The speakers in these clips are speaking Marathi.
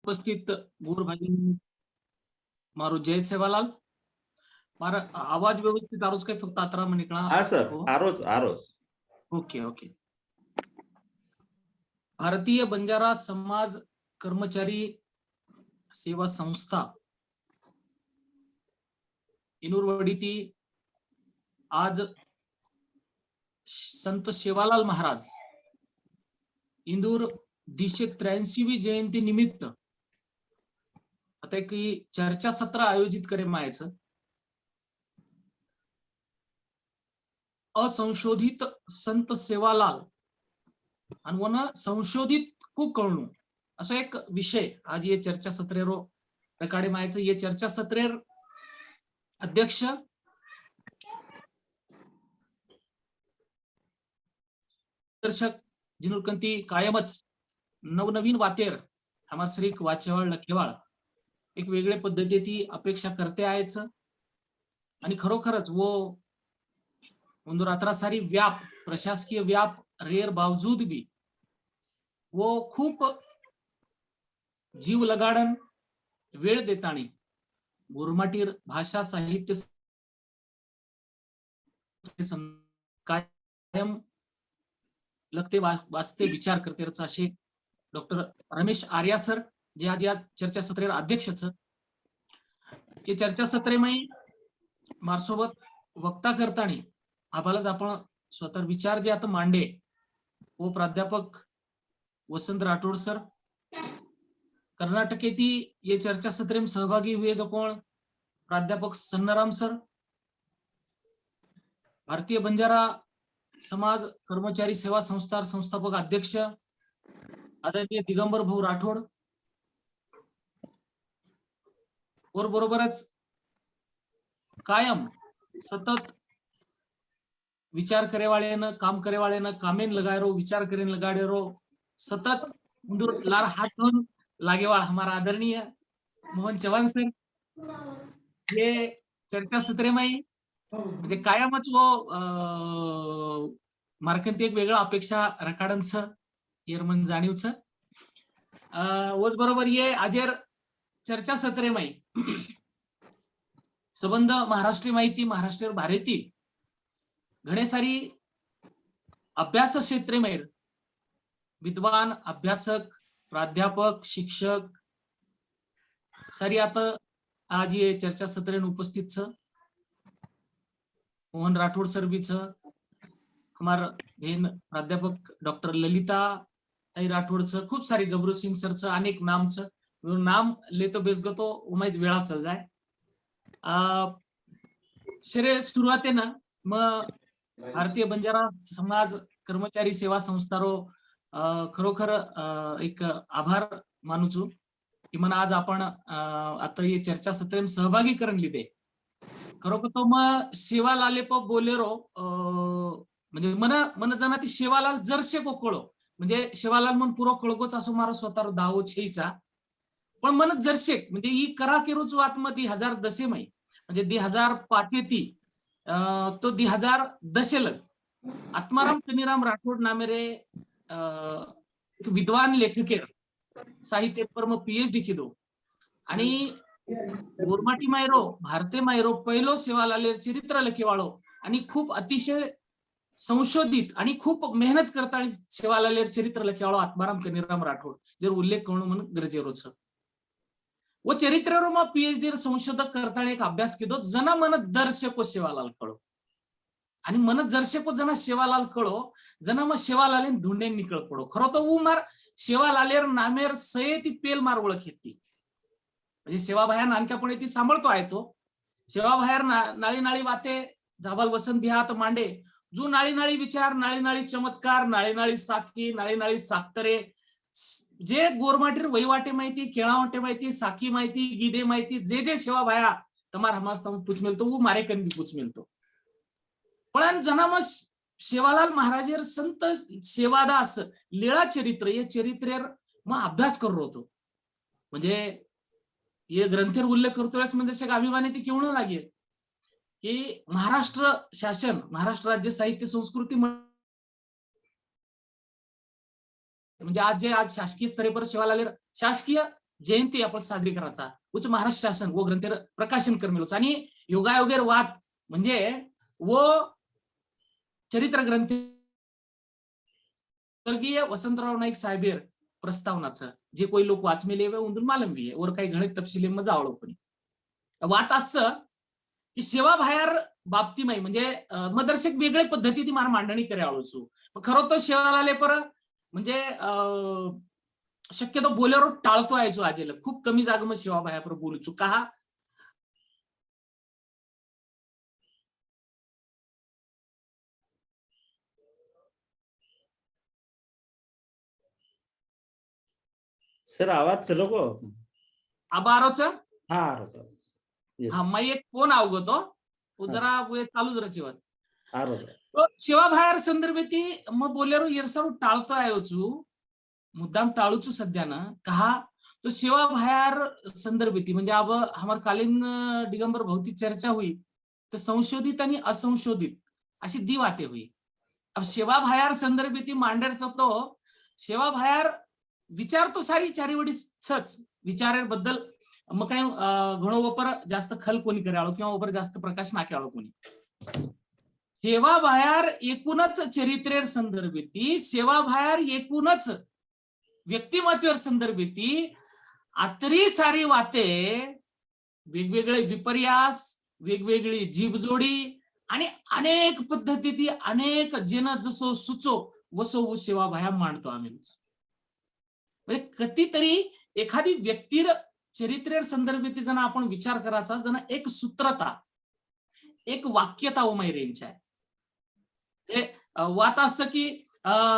ઉપસ્થિત ગુરુભાઈ મારું જય સેવાલાલ મારા આવાજ વ્યવસ્થિત આરોજ કઈ ફક્ત આતરામાં નીકળા હા સર આરોજ ઓકે ઓके भारतीय बंजारा समाज कर्मचारी सेवा संस्था इनुरवडीती आज संत सेवालाल महाराज इंदूर 283वी जयंती निमित्त आता एक चर्चा सत्र आयोजित करे मायचं असंशोधित संत सेवालाल आणि वन संशोधित कुकळणू असं एक विषय आज ये चर्चा सत्रेरो रेकाडे मायचं ये चर्चा सत्रेर अध्यक्ष दर्शक जिनुरकंती कायमच नवनवीन वातेर हमार श्रीक वाचेवाळ लखेवाळ एक वेगळे पद्धतीची अपेक्षा करते आहेच आणि खरोखरच वो ಒಂದು रात्रा सारी व्याप प्रशासकीय व्याप रेर बावजूद भी वो खूप जीव लगाडन वेळ देतानी गुरमाटीर भाषा साहित्य कायम लगते वाचते विचार करते असे डॉक्टर रमेश आर्या सर जे आज या चर्चा सत्रेर अध्यक्ष ये चर्चा सत्रे में मारसोबत वक्ता करतानी आम्हालाच आपण स्वतः विचार जे आता मांडे वो प्राध्यापक वसंत राठोड सर कर्नाटक येथी ये चर्चा सत्रे में सहभागी हुए जो कोण प्राध्यापक सन्नाराम सर भारतीय बंजारा समाज कर्मचारी सेवा संस्था संस्थापक अध्यक्ष आदरणीय दिगंबर भाऊ राठोड और बरोबरच कायम सतत विचार करेवाळेनं काम करेवाळेनं कामेन लगायरो विचार करेन लगाडेरो सतत लार हाथ धोन लागेवाळ हमारा आदरणीय मोहन चव्हाण सर ये चर्चा सत्रे में म्हणजे कायमच वो मार्कंती एक वेगळा अपेक्षा रकाडनच येरमन जाणीवच वोच बरोबर ये आजेर चर्चा सत्रे में संबंध महाराष्ट्रीय माहिती महाराष्ट्र भारती घणे सारी अभ्यास क्षेत्रे में विद्वान अभ्यासक प्राध्यापक शिक्षक सारी आता आज ये चर्चा सत्रे उपस्थित मोहन राठोड सर भी हमार बहन प्राध्यापक डॉक्टर ललिता ताई राठोड खूप सारी गब्रू सिंग सर अनेक नाम नाम लेतो बेसगो तो उमेज वेळा चल जाए शरे सुरुवाते ना मग भारतीय बंजारा समाज कर्मचारी सेवा संस्थारो खरोखर एक आभार मानूचू की मना आज आपण आता ये चर्चा सत्रे में सहभागी करून लिदे खरोखर तो मग सेवालाले प बोलेरो म्हणजे मन जना ती सेवालाल जरसे को कळो म्हणजे सेवालाल मन पुरो कळगोच असो मारो स्वतः दावो छेचा पण मन जरसे म्हणजे ही करा केरूच आत्म 2010 मै म्हणजे 2005 ती तो 2010 लग आत्माराम कनीराम राठोड नामेरे विद्वान लेखकेर साहित्य परम पीएचडी किदो आणि गोरमाटी मायरो भारते मायरो पहिलो सेवालालेर चरित्र लखेवाळो आणि खूप अतिशय संशोधित आणि खूप मेहनत करता सेवालालेर चरित्र लखेवाळो आत्माराम कनीराम राठोड जर उल्लेख करणं म्हणून गरजेरो छ वो चरित्रेरो में पीएचडी संशोधक करता एक अभ्यास किदो जना मन दर्शको सेवालाल कळो आणि मन जरसेको जना सेवालाल कळो जना मग सेवालाले धुंडे निकळ पडो खरो तो ऊ मार सेवालालेर नामेर सये ती पेल मार ओळख येते म्हणजे सेवाभाया नानक्यापणे ती सांभाळतो आहे तो सेवाभायर नाळी नाळी वाते जाबाल वसंत बिहात मांडे जो नाळी नाळी विचार नाळी नाळी चमत्कार नाळी नाळी साखी नाळी नाळी साखतरे जे गोरमाटीर वहिवाटे माहिती केळावटे माहिती साखी माहिती गीदे माहिती जे जे सेवा भाया तमार हमास तम पूछ मिलतो वो मारे कन भी पूछ मिलतो पण जना मग सेवालाल महाराजेर संत सेवादास लीळा चरित्र ये चरित्रेर मग अभ्यास करू होतो म्हणजे ये ग्रंथेर उल्लेख करतो वेळेस म्हणजे अभिमानी ती केवण लागेल की महाराष्ट्र शासन महाराष्ट्र राज्य साहित्य संस्कृती म्हणजे आज जे आज शासकीय स्तरेपर सेवालालेर शासकीय जयंती आपण साजरी करायचा उच महाराष्ट्र शासन व ग्रंथेर प्रकाशन करमेलोच आणि योगायोगेर वात म्हणजे व चरित्र ग्रंथ स्वर्गीय वसंतराव नाईक साहेबेर प्रस्तावनाचं जे कोई लोक वाचमेले उंदून मालमवी आहे वर काही गणित तपशिले मग जावळ कोणी वात असं की सेवा भायर बाबतीमाई म्हणजे मदर्शक वेगळे पद्धती ती मार मांडणी करे आळूचू खरं तर सेवा आले पर म्हणजे शक्यतो बोलेरो टाळतो यायचो आजेला खूप कमी जाग मग सेवा भायापर बोलूचू का सर आवाज चलो को आबारोच हा हा मग एक फोन अवगतो जरा चालूच रचिवत तो सेवा भायर संदर्भे ती मग बोलेरो येरसारू टाळतो आयोचू मुद्दाम टाळूचू सध्या ना कहा तो सेवा भायर संदर्भे ती म्हणजे अब हमार कालीन दिगंबर भौतिक चर्चा हुई तर संशोधित आणि असंशोधित अशी दी वाते हुई अब सेवा भायर संदर्भे ती मांडरच तो सेवा भायर विचार तो सारी चारीवडी छच विचाराबद्दल मग काही घणो वपर जास्त खल कोणी करे आलो किंवा वपर जास्त प्रकाश नाके आलो कोणी सेवा भायर एकूणच चरित्रेर संदर्भेती सेवा भायर एकूणच व्यक्तिमत्वेर संदर्भेती आतरी सारी वाते वेगवेगळे विपर्यास वेगवेगळी जीभजोडी आणि अनेक पद्धती ती अनेक जेन जसो सुचो वसो सेवा भाया मांडतो आम्ही म्हणजे कधीतरी एखादी व्यक्तीर चरित्रेर संदर्भित जण आपण विचार करायचा जण एक सूत्रता एक वाक्यता उमाई रेंज आहे वात असं की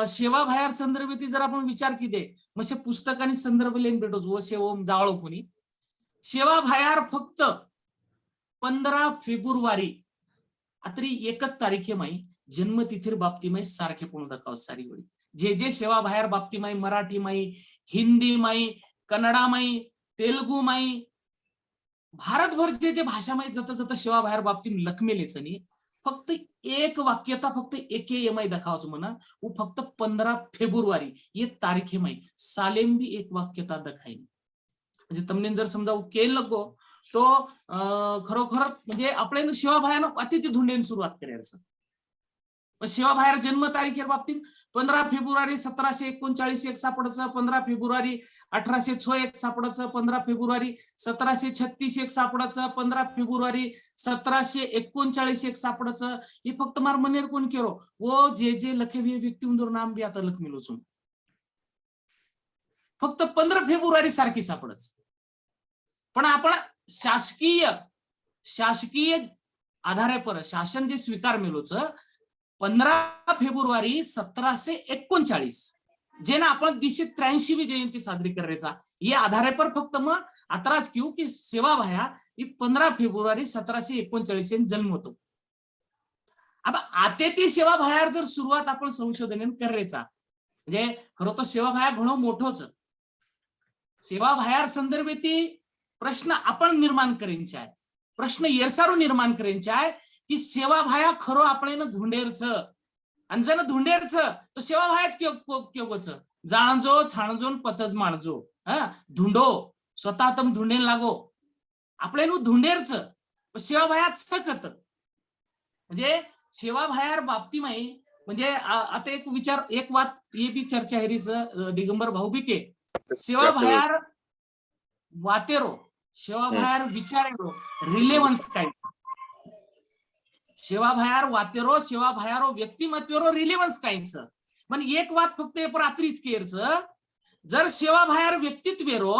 सेवा भायर संदर्भित जर आपण विचार किदे मग पुस्तकांनी संदर्भ लेन भेटोच व सेवम जावळो कोणी सेवा भायर फक्त 15 फेब्रुवारी आतरी एकच तारीखे जन्मतिथीर बाबतीमाई सारखे पूर्ण दाखव सारी वेळी जे सेवा भायर बाबतीमाई मराठी माई हिंदी माई कन्नडा माई तेलुगू माई भारतभर जे भाषा माई जत जत सेवा भायर बाबती लखमेलेच नाही फक्त एक वाक्यता फक्त एके एमाई दाखवाच म्हणा वो फक्त 15 फेब्रुवारी ये तारीखे माई सालेंबी एक वाक्यता दखाई म्हणजे तमने जर समजा केल लगो तो खरोखर म्हणजे आपल्याला सेवा भायानं अतिथी धुंडेन सुरुवात करायचं सेवा भायर जन्म तारीखेर बाबतीत 15 फेब्रुवारी 1739 एक सापडचं 15 फेब्रुवारी 1806 एक सापडचं 15 फेब्रुवारी 1736 एक सापडचं 15 फेब्रुवारी 1739 एक सापडचं हे फक्त मार मनेर कोण केरो वो जे लखे व्यक्ती उंदर नाम बी आता लख मिलोचून फक्त 15 फेब्रुवारी सारखी सापडच पण आपण शासकीय आधारे पर शासन जे स्वीकार मिलोच 15 फेब्रुवारी 1739 जेना आपण 283वी जयंती साजरी करायचा या आधारे पर फक्त मग आताच क्यू की सेवा भाया ही 15 फेब्रुवारी 1739 जन्म होतो आता आते ती सेवा भायार जर सुरुवात आपण संशोधन करायचा म्हणजे खरं तर सेवा भाया घणो मोठोच सेवा भायार संदर्भेती प्रश्न आपण निर्माण करेंचे आहे प्रश्न येरसारू निर्माण करेंचे आहे की सेवा भाया खरो आपण धुंडेरच आणि जण धुंडेरच तो सेवा भायाच केवच जाणजो छाणजो पचज माणजो धुंडो स्वतः तम धुंडेन लागो आपले धुंडेरच सेवा भायाच सकत म्हणजे सेवा भायार बाबतीमाई म्हणजे आता एक विचार एक वात ये बी चर्चा हेरीच दिगंबर भाऊबिके सेवा भायार वातेरो सेवा भायार विचारेरो रिलेव्हन्स काय सेवा भायार वातेरो सेवा भायारो व्यक्तिमत्वेरो रिलेव्हन्स कायच पण एक वात फक्त रात्रीच केरच जर सेवा भायार व्यक्तित्वेरो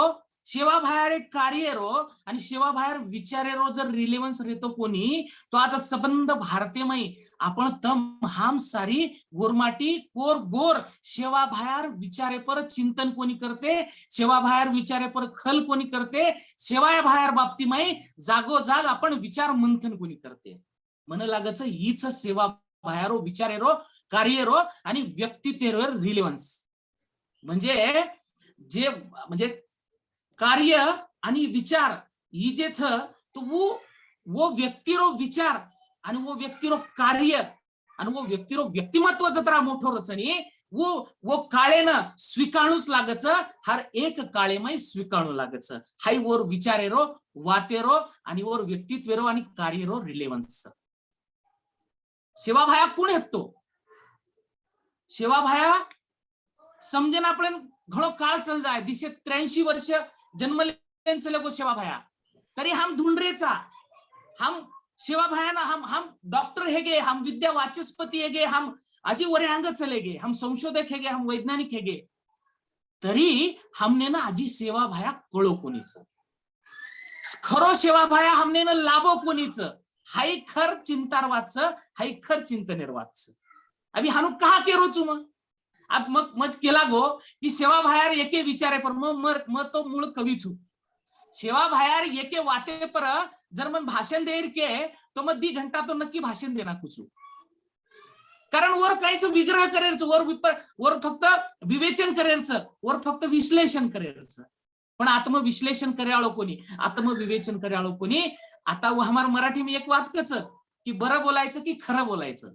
सेवा भायार एक कार्यरो आणि सेवा भायार विचारेरो जर रिलेव्हन्स रेतो कोणी तो आज संबंध भारतीयमय आपण तम हाम सारी गोरमाटी कोर गोर सेवा भायार विचारे पर चिंतन कोणी करते सेवा भायार विचारे पर खल कोणी करते सेवा भायार बाबतीमय जागोजाग आपण विचार मंथन कोणी करते मन लागच हीच सेवा भायारो विचारेरो कार्यरो आणि व्यक्तित्वेवर रिलेव्हन्स म्हणजे जे म्हणजे कार्य आणि विचार ही जे तो वो व्यक्तिरो विचार आणि वो व्यक्तिरो कार्य आणि वो व्यक्तिरो व्यक्तिमत्व जत्रा मोठो रचनी वो काळे न स्वीकारूच लागच, हर एक काळेमाई स्वीकारू लागच. हाई ओर विचारेरो वातेरो आणि ओर व्यक्तित्वेरो आणि कार्यरो रिलेवन्स. सेवा भाया कोण हेतो? सेवा भाया समजेन आपण घणो काळ चल जाय, 283 वर्ष जन्मले लगो सेवा भाया, तरी हम ढूंढरेचा, हम सेवा भाया ना, हम डॉक्टर हेगे, हम विद्या वाचस्पति हेगे, हम आजी वरे अंग चलेगे, हम संशोधक हेगे, हम वैज्ञानिक हेगे, तरी हमने ना आजी सेवा भाया कळो कोणीच. खरो सेवा भाया हमने ना लाभो कोणीच. हाई खर चिंतार हाई खर चिंतनेर वाच. अभी हानु कहा केरो चु मग अब मज केला गो की सेवा भायार एके विचारे पर म तो मूळ कवी छु. सेवा भायार एके वाते पर जर मन भाषण देर के तो मग 2 घंटा तो नक्की भाषण देना कुछू. कारण वर काहीच विग्रह करायचं, वर फक्त विवेचन करायचं, वर फक्त विश्लेषण करायचं. पण आत्मविश्लेषण करायला कोणी, आत्मविवेचन करायला कोणी. आता हमार मराठी में एक बात कच की बरं बोलायचं की खरं बोलायचं.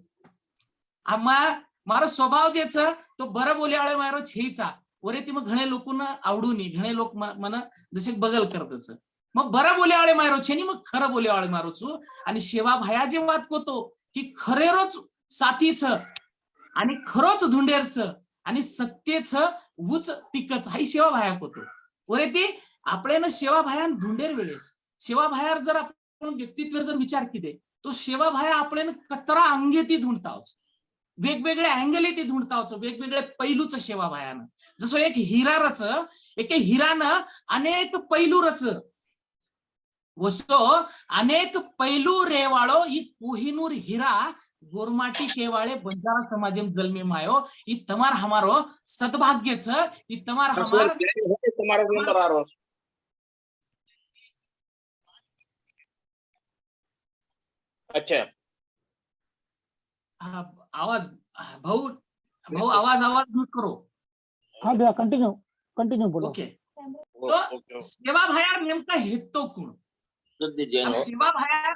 मारो स्वभाव जेच तो बरं बोल्याळे मारो छेचा वरे ती मग घणे लोकांना आवडून घणे लोक मन जसे बगल करतच. मग बरं बोल्याळे मारो छेनी मग खरं बोल्याळे मारो छु. आणि सेवा भाया जे वाद कोतो की खरेरोच साथीच आणि खरोच धुंडेरच आणि सत्तेच उच टिकच हाई सेवा भाया कोतो. वरे ती आपल्यानं सेवा भायान धुंडेर वेळेस सेवा भायार जर आपण व्यक्तित्व जर विचार किदे तो सेवा भाया आपल्यानं कतरा अंगे ती धुंडतावच, वेगवेगळे अँगल ती धुंडतावच, वेगवेगळे पैलूच सेवा भायानं. जसं एक हिरारच एक हिरानं अनेक पैलू रच वसो अनेक पैलू रेवाळो ई कोहिनूर हिरा गोरमाटी केवाळे बंजारा समाजम जलमे मायो. ई तमार हमारो सद्भाग्य छ, ई तमार हमार तुम्हारा नंबर आ रहा है. अच्छा आवाज भाऊ आवाज म्यूट करो. हाँ भैया कंटिन्यू बोलो. ओके. तो सेवा भायार नेमका हेतो कोण? सेवा भाया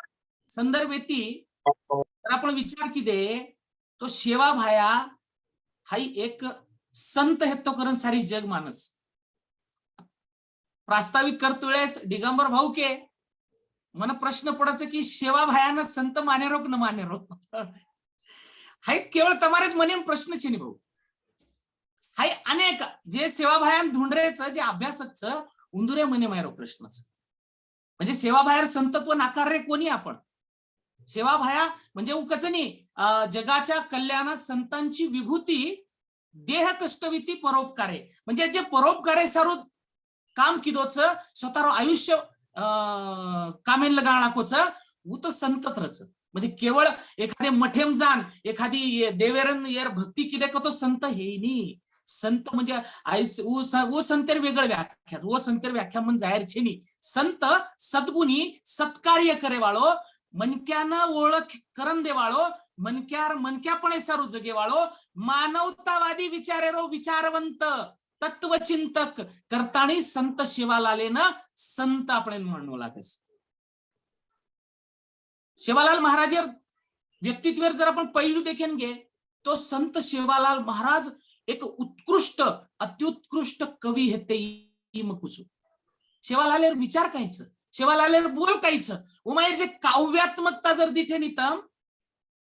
संदर्भ येती तर आपण विचार किदे तो सेवा भाया हाई एक संत हेतो करण सारी जग मानस. प्रास्ताविक करतुळेस दिगंबर भाऊ के मन प्रश्न पडायचं की सेवा भायानं संत मानेरो की न मानेरो. हाई केवळ तमारेच मनेम प्रश्न छे नि भाऊ. हाई अनेक जे सेवा भायान धुंडरेच जे अभ्यासच उंदुरे मने मायरो प्रश्नच. म्हणजे सेवा भायार संतत्व नाकाररे कोणी आपण. सेवा भाया म्हणजे उकचनी जगाच्या कल्याणात संतांची विभूती देह कष्टविती परोपकारे, म्हणजे जे परोपकारे सारू काम किदोच स्वतःरो आयुष्य कामेन लगाणाकोच वो तो संतच रच. म्हणजे केवळ एखादे मठेम जाण एखादी देवेरन येर भक्ती किदे का तो संत हे नी. संत म्हणजे वो संतेर वेगळ व्याख्या, वो संतेर व्याख्या मन जाहीर छेनी. संत सद्गुणी सत्कार्य करे वाळो, मनक्यानं ओळख करण दे वाळो, मनक्यापणे सारू जगे वाळो, मानवतावादी विचारेरो विचारवंत तत्वचिंतक करताणी संत शिवालालेनं संत आपण म्हणू लागस. शिवालाल महाराज व्यक्तित्व जर आपण पैलू देखेन गे तो संत शिवालाल महाराज एक उत्कृष्ट अत्युत्कृष्ट कवी हेते मकुसू. शिवालालेर विचार कायचं, शिवालालेर बोल कायचं, उमायर जे काव्यात्मकता जर दिठे नितम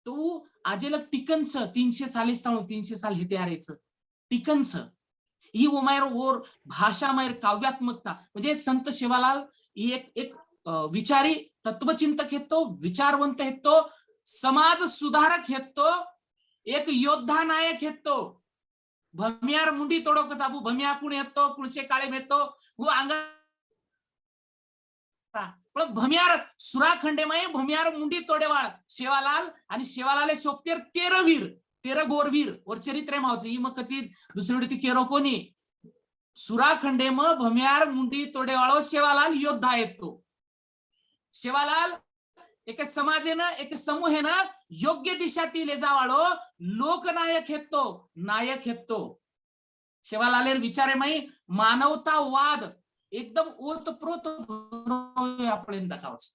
तो आजेला टिकनच 300 सालेस्ताणू 300 साल हेते आरेचं टिकनच ही उमायर ओर भाषा मायर काव्यात्मकता म्हणजे संत शिवालाल ही एक विचारी तत्वचिंतक हेतो, विचारवंत हेतो, समाज सुधारक हेतो, एक योद्धा नायक हेतो. भमियार मुंडी तोडो कचाबू भमिया कुण येतो कुणसे काळे मेतो वो अंग पण भमियार सुराखंडे माय भमियार मुंडी तोडेवाळ शेवालाल आणि शेवालाले सोपतेर 13 गोरवीर और चरित्र मावचं ही मग कधी दुसरी ती केरो कोणी सुराखंडे म भमियार मुंडी तोडेवाळो शेवालाल योद्धा येतो. शेवालाल एक समाजेनं एक समूहेनं योग्य दिशाती ले जावाळो लोकनायक हेतो, नायक हेतो. शेवालालेर विचारे माई मानवतावाद एकदम ओतप्रोत आपण दाखवाच.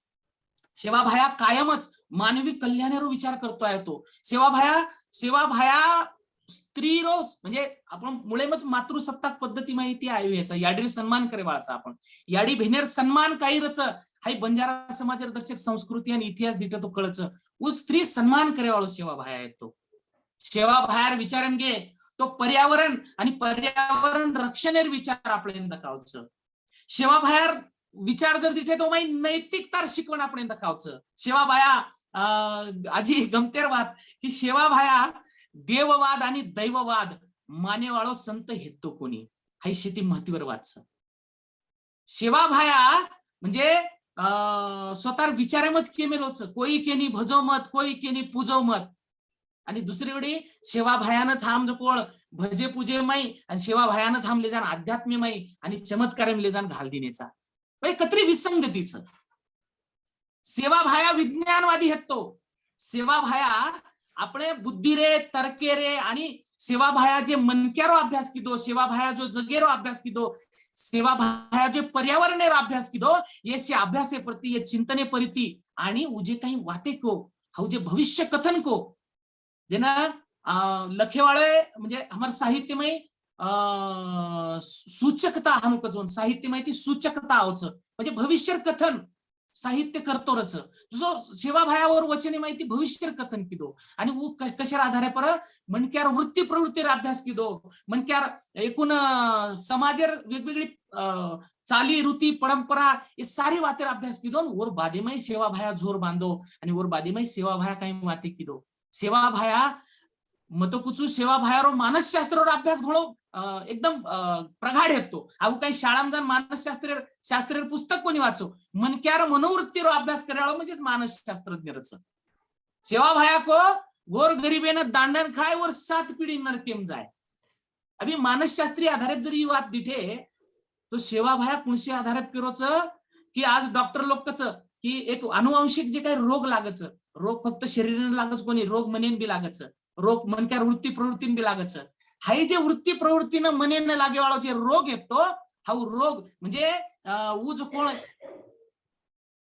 सेवा भाया कायमच मानवी कल्याणावर विचार करतोय तो. सेवा भाया स्त्री रो म्हणजे आपण मुळेमच मातृसत्ताक पद्धती माहिती आहे याचा याडीर सन्मान करे वाळचा आपण याडी भेनेर सन्मान काही रच हाई बंजारा समाज दर्शक संस्कृती आणि इतिहास दिट तो कळच उ स्त्री सन्मान करे वाळो सेवा भाया येतो सेवा भायार विचारण घे तो पर्यावरण आणि पर्यावरण रक्षणेर विचार आपल्याला दाखवचं सेवा भायार विचार जर तिथे तो माही नैतिकतार शिकवण आपण दाखवचं सेवा भाया आजी गमतेर वाद की सेवा भाया देववाद आणि दैववाद मानेवाळो संत हेतो कोणी हाई शेती महत्वार वाच सेवा भाया म्हणजे स्वतः विचारेमच केमेलोच कोई केनी भजो मत कोई केनी पूजो मत आणि दुसरी वेळी सेवा भायानच हाम जो कोळ भजे पूजे माई आणि सेवा भायानच हाम ले जाण अध्यात्मी माई आणि चमत्कार ले जाण घाल दिनेचा म्हणजे कत्री विसंगतीच सेवा भाया विज्ञानवादी हेतो सेवा भाया આપણે बुद्धी रे तर्के रे आणि सेवा भाया जे मनक्यारो अभ्यास कीधो सेवा भाया जो जगेरो अभ्यास कीधो सेवा भाया जो पर्यावरणेरो अभ्यास कीधो ये से अभ्यासे प्रति ये चिंतने परिती आणि उजे काही वाते को हाउ जे भविष्य कथन को जेना लखेवाळे म्हणजे हमार साहित्यमय सूचकता हानुकजोन साहित्यमय ती सूचकता आवच म्हणजे भविष्य कथन साहित्य करतो रच जो सेवा भायावर वचने माहिती भविष्य कथन कीधो आणि वो कशार आधारे पर मनक्यार वृत्ती प्रवृत्तीर अभ्यास कीधो मनक्यार एकूण समाजेर वेगवेगळी चाली रीती परंपरा ये सारी वातेर अभ्यास कीधो और बादेमय सेवा भाया जोर बांधो आणि और बादेमय सेवा भाया काही वाते कीधो सेवा भाया मतकुचू सेवा भायारो मानसशास्त्रावर अभ्यास घोळो एकदम प्रगाढ येतो आव काही शाळांत जाऊन मानसशास्त्रीय पुस्तक कोणी वाचो मनक्यार मनोवृत्तीरो अभ्यास करायला म्हणजे मानसशास्त्रज्ञरच सेवा भाया को गोर गरीबेनं दांडन खाय वर 7 पिढी नरकेम जाय अभी मानसशास्त्रीय आधारित जरी बात दिठे तो सेवा भाया कुणशी आधारित केरोच की आज डॉक्टर लोकच की एक अनुवांशिक जे काही रोग लागच रोग फक्त शरीराने लागच कोणी रोग मनेन बी लागच रोग मनक्यार वृत्ती प्रवृत्तीन बी लागच हाई जे वृत्ती प्रवृत्तीनं मनेन लागे वाळो जे रोग येतो हा रोग म्हणजे उज कोण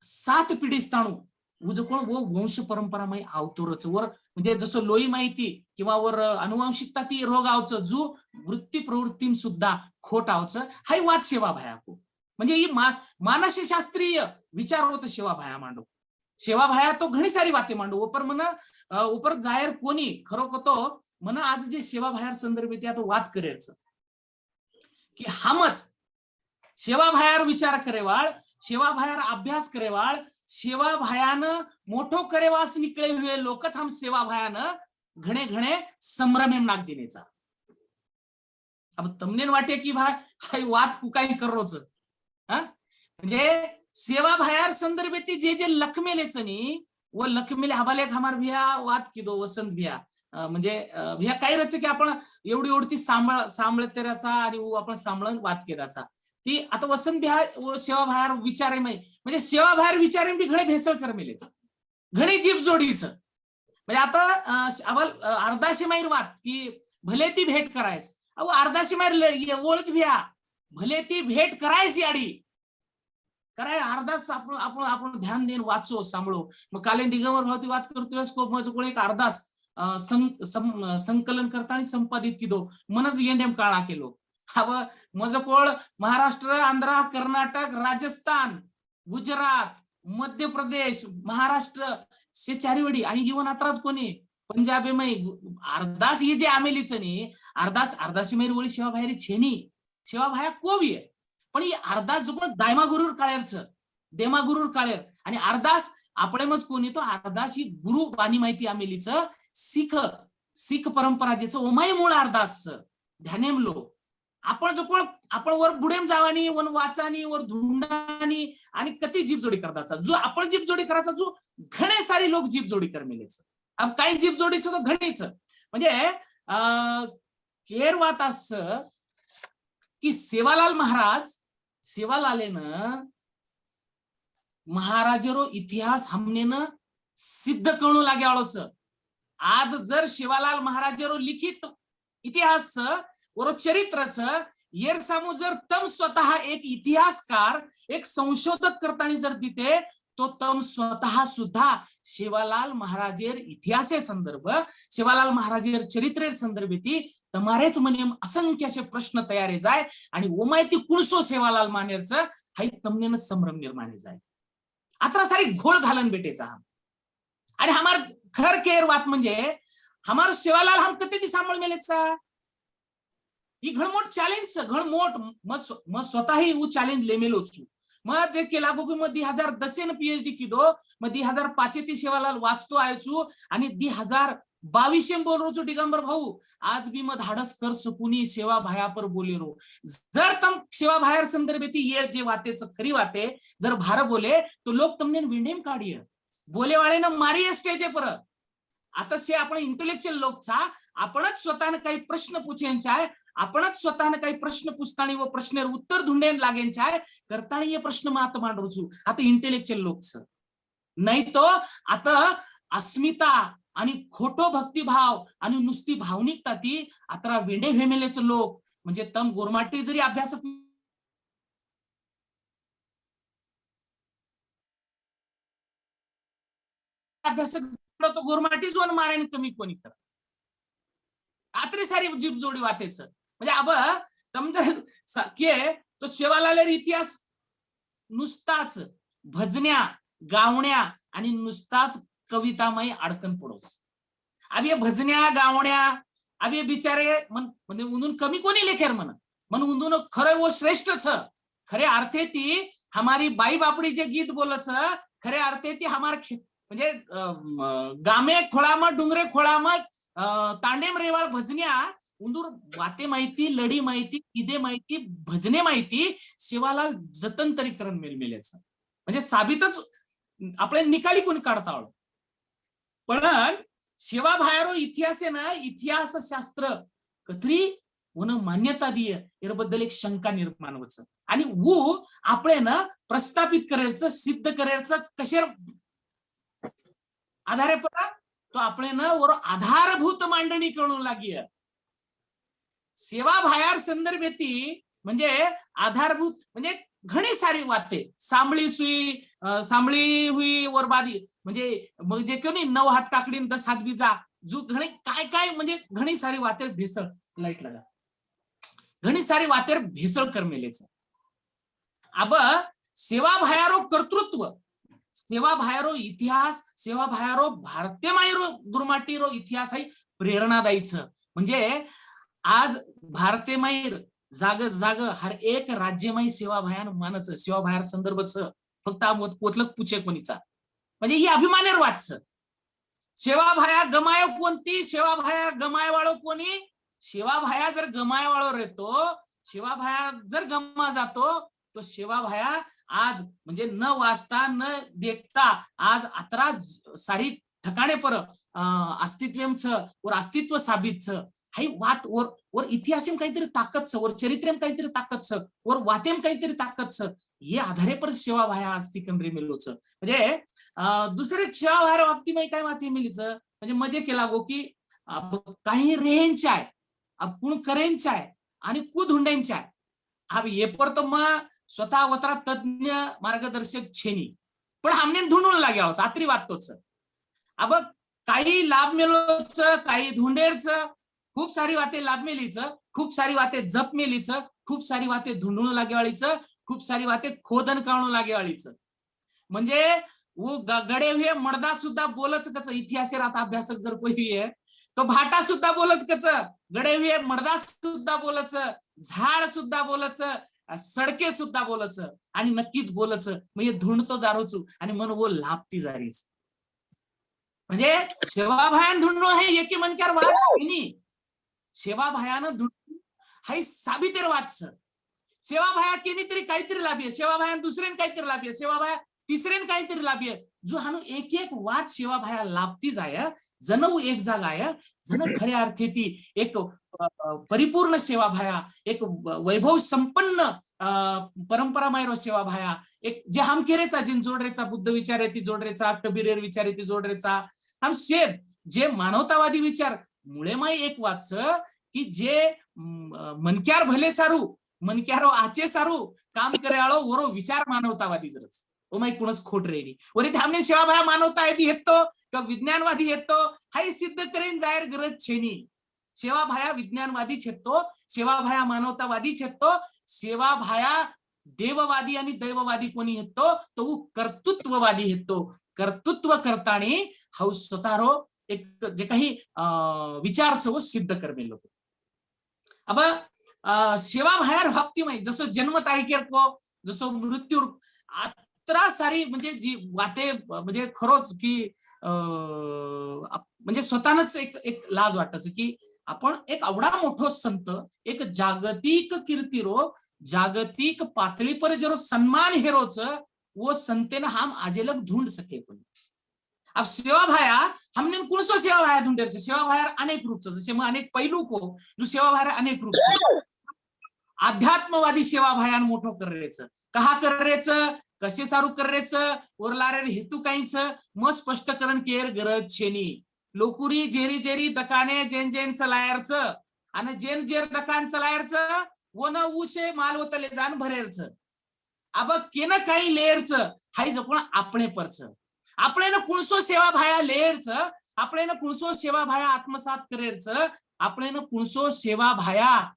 7 पिढी स्थाणू उज कोण वो वंश परंपरामय आवतोरच वर म्हणजे जसं लोई माहिती किंवा वर अनुवांशिकता ती रोग आवच जो वृत्ती प्रवृत्तीन सुद्धा खोट आवच हाई वाद सेवा भाया को म्हणजे ही मानसशास्त्रीय विचार होत सेवा भाया मांडो सेवा भाया तो घणी सारी वाते मांडो ऊपर मन ऊपर जाहीर कोणी खरो तो मन आज जे सेवा भायार संदर्भित तो वाद करेच की हमच सेवा भायार विचार करेवाळ सेवा भायार अभ्यास करेवाळ सेवा भायान मोठो करेवास निकळे हुए लोकच हम सेवा भायान घणे घणे संभ्रमेम नाग दिनेचा अब तमने वाटे की भाई हाई वाद कुकाई कररोच म्हणजे सेवा भायार संदर्भित जे जे लखमेलेच नी व लखमेले हवाले हमार भिया वाद कीधो वसंत भिया म्हणजे ह्या काही रच की आपण एवढी एवढी सांभाळतेराचा आणि आपण सांभाळून वाद केलाचा ती आता वसंत बिहार सेवा भायार विचारे म्हणजे सेवा भायार विचारे बी घणे भेसळ करमेलेच घणी जीभ जोडीच म्हणजे आता अर्धाशे माहीर वाद की भले ती भेट करायस अहो अर्धाशे माहीर ओळच भिया भले ती भेट करायस याडी कराय अर्धास आपण ध्यान देऊन वाचो सांभाळो मग काले निगमर भावती वाद करतोय माझं कोण एक अर्धास संकलन करता आणि संपादित कीधो मनच येंडेम काळा केलो हव माझं कोळ महाराष्ट्र आंध्र कर्नाटक राजस्थान गुजरात मध्य प्रदेश महाराष्ट्र से चारीवडी आणि जीवन आत्राच कोणी पंजाबी मै अर्धास ही जे आमेलीच नी अर्धाशी मैर वळी सेवा भायरी छेनी सेवा भाया कोवी आहे पण ही अर्धास जो कोण दायमा गुरुर काळेरच देमा गुरुर काळेर आणि अर्धास आपणेमच कोणी तो अर्धास ही गुरु वाणी माहिती आमेलीच सिख परंपरा जेच ओमाई मूळ अर्धास ध्यानेमलो आपण जो कोण आपण वर बुडेम जावानी वन वाचानी वर धुंडानी आणि कती जीभ जोडी करताचा जो आपण जीभ जोडी करायचा जो घणे सारे लोक जीभ जोडी करमेलेच अब काही जीभ जोडीच तो घणीच म्हणजे केर वात अस की सेवालाल सेवालालेनं महाराजेरो इतिहास हमनेनं सिद्ध करणू लागे आळोच आज जर शिवालाल महाराजेरो लिखित इतिहास व चरित्रच येर सामू जर तम स्वतः एक इतिहासकार एक संशोधक करताना जर तिथे तो तम स्वतः सुद्धा सेवालाल महाराजेर इतिहासे संदर्भ सेवालाल महाराजेर चरित्रेर संदर्भेती तमारेच मने असंख्य असे प्रश्न तयारे जाय आणि ओमायती कुणसो सेवालाल मानेरच हाई तमनेन संभ्रम निर्माणे जाय आता सारी घोळ घालन बेटेचा आणि हमार खर केर वात म्हणजे हमार सेवालाल हम कते दी सांभाळ मेलेचा ही घणमोट चॅलेंज घणमोट म स्वतःही वो चॅलेंज लेमेलो छु मैं देख के लागू कि मैं 2010 ने पीएचडी की दो मैं 2005 ती सेवालाल वाचतो आयचू आणि 2022 बोल रो छु दिगंबर भाऊ आज भी मैं धाडस कर सकुनी सेवा भाया पर बोले रो जर तम सेवा भायर संदर्भेती ये जे वातेच खरी वाते जर भार बोले तो लोग तमने विंडेम काढिय बोले वाले ना मारी स्टेज पर आता से आपण इंटेलेक्चुअल लोक छा आपणच स्वतःने काही प्रश्न पूछेंचे आहे आपणच स्वतःने काही प्रश्न पुसतानी व प्रश्नेर उत्तर धुंडेन लागेंचे आहे करताना ये प्रश्न मग आता मांडवचू आता इंटेलेक्चुअल लोकच नाही तो आता अस्मिता आणि खोटो भक्तिभाव आणि नुसती भावनिकता ती आता वेंडे भेमेलेच लोक म्हणजे तम गोरमाटी जरी अभ्यासक तो गोरमाटी जोन मारेन कमी कोणी कर आतरी सारी जीप जोडी वाटेच म्हणजे अब समजा के तो सेवालालेर इतिहास नुसताच भजन्या गावण्या आणि नुसताच कवितामय अडकन पडोस अब ये भजन्या गावण्या अब ये बिचारे म्हणजे उंदून कमी कोणी लेखेर मन उंदून खरं वो श्रेष्ठ छ खरे अर्थे ती हमारी बाई बापडी जे गीत बोलच खरे अर्थे ती हमार म्हणजे गामे खोळाम डुंगरे खोळाम तांडेम रेवाळ भजन्या उंदूर वाते माहिती लढी माहिती किदे माहिती भजने माहिती सेवालाल जतन तरी करण मेलमेल्याचं म्हणजे साबितच आपल्या निकाली कोणी काढता आलो पण सेवा भायरो इतिहास आहे ना इतिहास शास्त्र कतरी वन मान्यता दिय याबद्दल एक शंका निर्माण होच आणि वो आपले ना प्रस्थापित करायचं सिद्ध करायचं कशा आधारे पडा तो આપણે ना वर आधारभूत मांडणी करू लागी सेवा भायार संदर्भेती म्हणजे आधारभूत म्हणजे घणी सारी वाते सांभळी हुई वरबादी म्हणजे मग जे कोणी 9 हात काकडीन 10 हात बीजा जो घणी काय काय म्हणजे घणी सारी वातेर भेसळ लाईट लगा घणी सारी वातेर भेसळ करमेलेच अब सेवा भायारो कर्तृत्व सेवा भायरो इतिहास सेवा भायरो भारतीय मायरो गुरमाटीरो इतिहास आहे प्रेरणादायीच म्हणजे आज भारतीय मायर जाग जाग हर एक राज्यमय सेवा भायान मानच सेवा भायर संदर्भच फक्त कोतलक पुचे कोणीचा म्हणजे ही अभिमानेर वाच सेवा भाया गमाय कोणती सेवा भाया गमाय वाळो कोणी सेवा भाया जर गमाय वाळो रेतो सेवा भाया जर गमा जातो तो सेवा भाया आज म्हणजे न वाचता न देखता आज अतरा सारी ठिकाणे पर अस्तित्वच और अस्तित्व साबित हाई वात और इतिहासम काहीतरी ताकद छ और चरित्रम काहीतरी ताकद छ और वातेम काहीतरी ताकद छ हे आधारे पर सेवा भाया आज टिकन रे मेलोच म्हणजे दुसरे सेवा भाया बाबती मै काय माती मिलीच म्हणजे मजे केला गो की काही रेंचा आहे अब कुण करेंचा आहे आणि कु धुंडेंचा आहे अब ये पर तो म स्वतः वतरा तज्ञ मार्गदर्शक छेनी पण हमने धुंडून लाग्या होच आत्री वाटतोच अब काही लाभ मेलोच काही धुंडेरच खूप सारी वाते लाभ मेलीच खूप सारी वाते जप मेलीच खूप सारी वाते धुंडून लागेवाळीच खूप सारी वाते खोदन काढून लागेवाळीच म्हणजे वो गडे हुए मर्दा सुद्धा बोलच कच इतिहासेर आता अभ्यासक जर कोई आहे तो भाटा सुद्धा बोलच कच गडे हुए मर्दा सुद्धा बोलच झाड सुद्धा बोलच सडके सुद्धा बोलच आणि नक्कीच बोलच म्हणजे धुंडतो जारोचू आणि मन वो लाभती जारीच म्हणजे सेवा भायान धुंडणो हे एकी मनक्यार वाच नाही सेवा भायानं धुंडणो हाई साबितेर वाच सेवा भाया केनी तरी काहीतरी लाभिये सेवा भायान दुसरेन काहीतरी लाभिये सेवा भाया तिसरेन काहीतरी लाभिये जो हानु एक एक वाच सेवा भाया लाभती जाय जनऊ एक जागा आहे जन खऱ्या अर्थी ती एक परिपूर्ण सेवा भाया एक वैभव संपन्न परंपरा मायरो सेवा भाया एक जे हम केरेचा जिन जोडरेचा बुद्ध विचार आहे ती जोडरेचा कबीरेर विचार आहे ती जोडरेचा हम सेब जे मानवतावादी विचार मुळे माय एक वाच की जे मनक्यार भले सारू मनक्यारो आचे सारू काम करे आळो वरो विचार मानवतावादी जरच ओमाई कुणच खोट रेडी वरी थामने सेवा भाया मानवतावादी हेतो का विज्ञानवादी हेतो हाई सिद्ध करेन जाहीर गरज छेनी सेवा भाया विज्ञानवादी छेतो सेवा भाया मानवतावादी छेतो सेवा भाया देववादी आणि दैववादी कोणी हेतो तो कर्तृत्ववादी हेतो कर्तृत्व करताना हाऊ स्वतःरो एक जे काही विचारच वो सिद्ध करमेलो अब सेवा भायार बाबती माहिती जसं जन्म तारीखेर को जसं मृत्यू अत्रा सारी म्हणजे जी वाते म्हणजे खरोच की म्हणजे स्वतःच एक लाज वाटायचं की आपण एक आवडा मोठो संत एक जागतिक कीर्तिरो जागतिक पातळी पर जरो सन्मान हेरोच वो संते ना हम आजेलक ढूंढ सके कोणी अब सेवा भाया हमने कौन सो सेवा भाया ढूंढे सेवा भाया अनेक रूप से जैसे अनेक पहलू को जो सेवा भाया अनेक रूप से आध्यात्मवादी सेवा भायान मोठो करायचं कहा करायचं कसे सारू करायचं ओरलारे हेतू काहीच मग स्पष्टकरण केर गरज छेनी लोकुरी जेरी जेरी दकाने जेन जेन चलायरचं आणि जेन जेर दकान चलायरचं वो न उशे माल होतले जाण भरेरचं अब केन काही लेयरचं हाई जपून आपणे परचं આપણે કુણસો સેવા ભાયા લેર છે આપણે કુણસો સેવા ભાયા આત્મસાત કરેર છે આપણે કુણસો સેવા ભાયા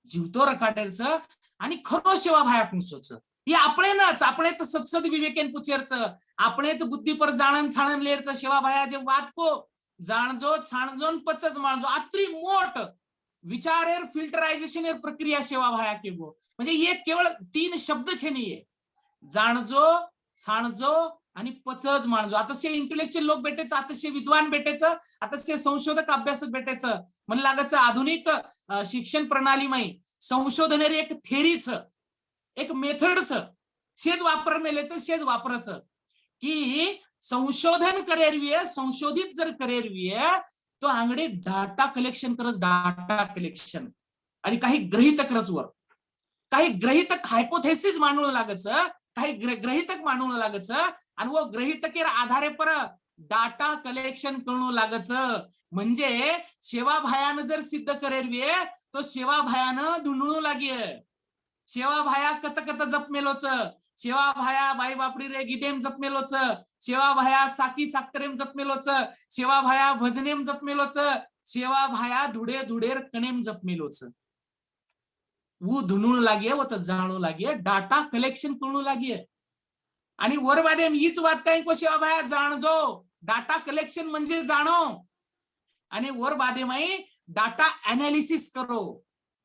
જીવતો રખાડેર છે आणि खरो सेवा भाया कुणसो છે हे आपणेच सत्सद विवेकेन पुचेर છે आपणेच बुद्धी पर जाणन छाणन लेर છે सेवा भाया जे वात को जाणजो छाणजोन पचज माणजो आत्री मोठ विचारेर फिल्टरायझेशन एयर प्रक्रिया सेवा भाया केगो म्हणजे ये केवळ 3 शब्द छे नाहीये जाणजो छाणजो आणि पचज माणजो आताशे इंटेलेक्च्युअल लोक भेटायचं आताशे विद्वान भेटायचं आताशे संशोधक अभ्यासक भेटायचं मन लागायचं आधुनिक शिक्षण प्रणाली माई संशोधनेरी एक थेरीच एक मेथडच शेज वापर मेलेचं शेज वापरायचं की संशोधन करेरवीय संशोधित जर करेरवीय तो आंगडे डाटा कलेक्शन करच डाटा कलेक्शन आणि काही गृहीतक रचवर काही गृहीतक हायपोथेसिस मानवं लागायचं काही गृहीतक मानवं लागायचं आणि वो गृहीतकेर आधारे पर डाटा कलेक्शन करणं लागचं म्हणजे सेवा भायानं जर सिद्ध करेरवीय तो सेवा भायानं धुंडणू लागे सेवा भाया कत कत जपमेलोच सेवा भाया बाई बापडी रे गिदेम जपमेलोच सेवा भाया साकी साक्तरेम जपमेलोच सेवा भाया भजनेम जपमेलोच सेवा भाया धुडे धुडेर कणेम जपमेलोच वो धुंडणू लागे व तर जाणू लागे डाटा कलेक्शन करणं लागे आणि वर बादे हीच वात काही को सेवा भाया जाणजो डाटा कलेक्शन म्हणजे जाणो आणि वर बादे माई डाटा एनालिसिस करो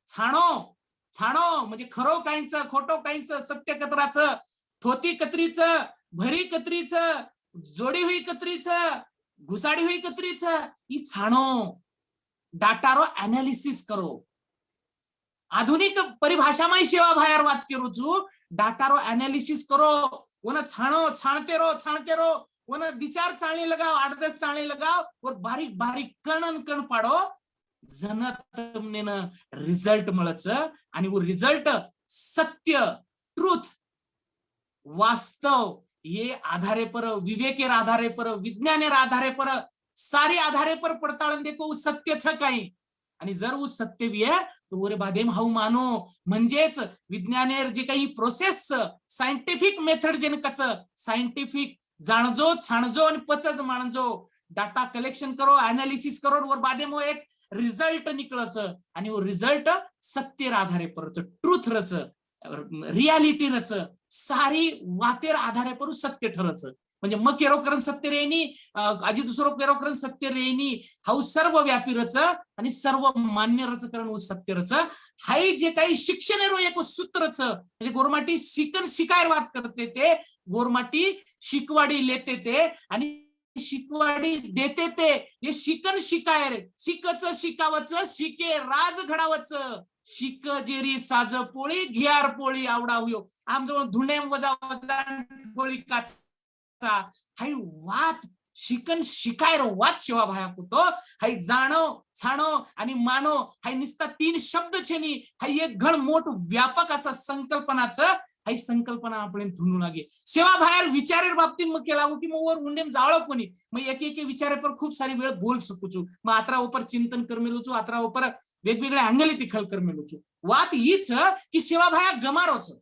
छाणो छाणो म्हणजे खरो काहीच खोटो काहीच सत्य कतराचं थोती कत्रीचं भरी कत्रीचं जोडी हुई कत्रीचं घुसाडी हुई कत्रीचं ही छाणो डाटारो एनालिसिस करो आधुनिक परिभाषा माई सेवा भायार वात करू छू डाटारो एनालिसिस करो वो छाणो छाणते रो वो विचार चाळणी लगाव 8-10 चाळणी लगाव और बारीक बारीक कण पाडो जन तमने रिझल्ट मिळच आणि वो रिझल्ट सत्य ट्रूथ वास्तव ये आधारे पर विवेकेर आधारे पर विज्ञानेर आधारे पर सारे आधारे पर पडताळून देखो सत्य छ काही आणि जर वो सत्य भी है तो वरे बादेम हाऊ मानो म्हणजेच विज्ञानेर जे काही प्रोसेस सायंटिफिक मेथड जेनकच सायंटिफिक जाणजो छाणजो आणि पचज माणजो डाटा कलेक्शन करो एनालिसिस करो वर बादेम एक रिझल्ट निकळच आणि वो रिझल्ट सत्यर आधारे परच ट्रूथ रच रियालिटी रच सारी वातेर आधारे पर सत्य ठरच म्हणजे मग केरोकरण सत्य रेनी आजी दुसरो केरोकरण सत्य रेनी हाऊ सर्व व्यापी रच आणि सर्व मान्य रचकरण सत्य रच हाई जे काही शिक्षण रो एक सूत्रच म्हणजे गोरमाटी शिकन शिकायर वात करते ते गोरमाटी शिकवाडी लेते ते आणि शिकवाडी देते ते हे शिकन शिकायर शिकच शिकावच शिके राज घडावच शिक जेरी साज पोळी घियार पोळी आवडा हुयो आमजवळ धुणेम वजा वजा पोळी काच हाई वात शिकन शिकायर वात सेवा भाया कुतो हाई जाणो छाणो आणि मानो हाई निस्ता 3 शब्द छेनी हाई एक घण मोठ व्यापक असा संकल्पनाच हाई संकल्पना आपण धुणू लागे सेवा भायर विचारेर बाबतीत मग केला की मग वर उंडेम जाळो कोणी मग एक विचारे पर खूप सारी वेळ बोल सकूचू मग आत्रा ऊपर चिंतन करमेलूचू आत्रा ऊपर वेगवेगळे अँगल तिखल करमेलूचू वात हीच की सेवा भाया गमारोच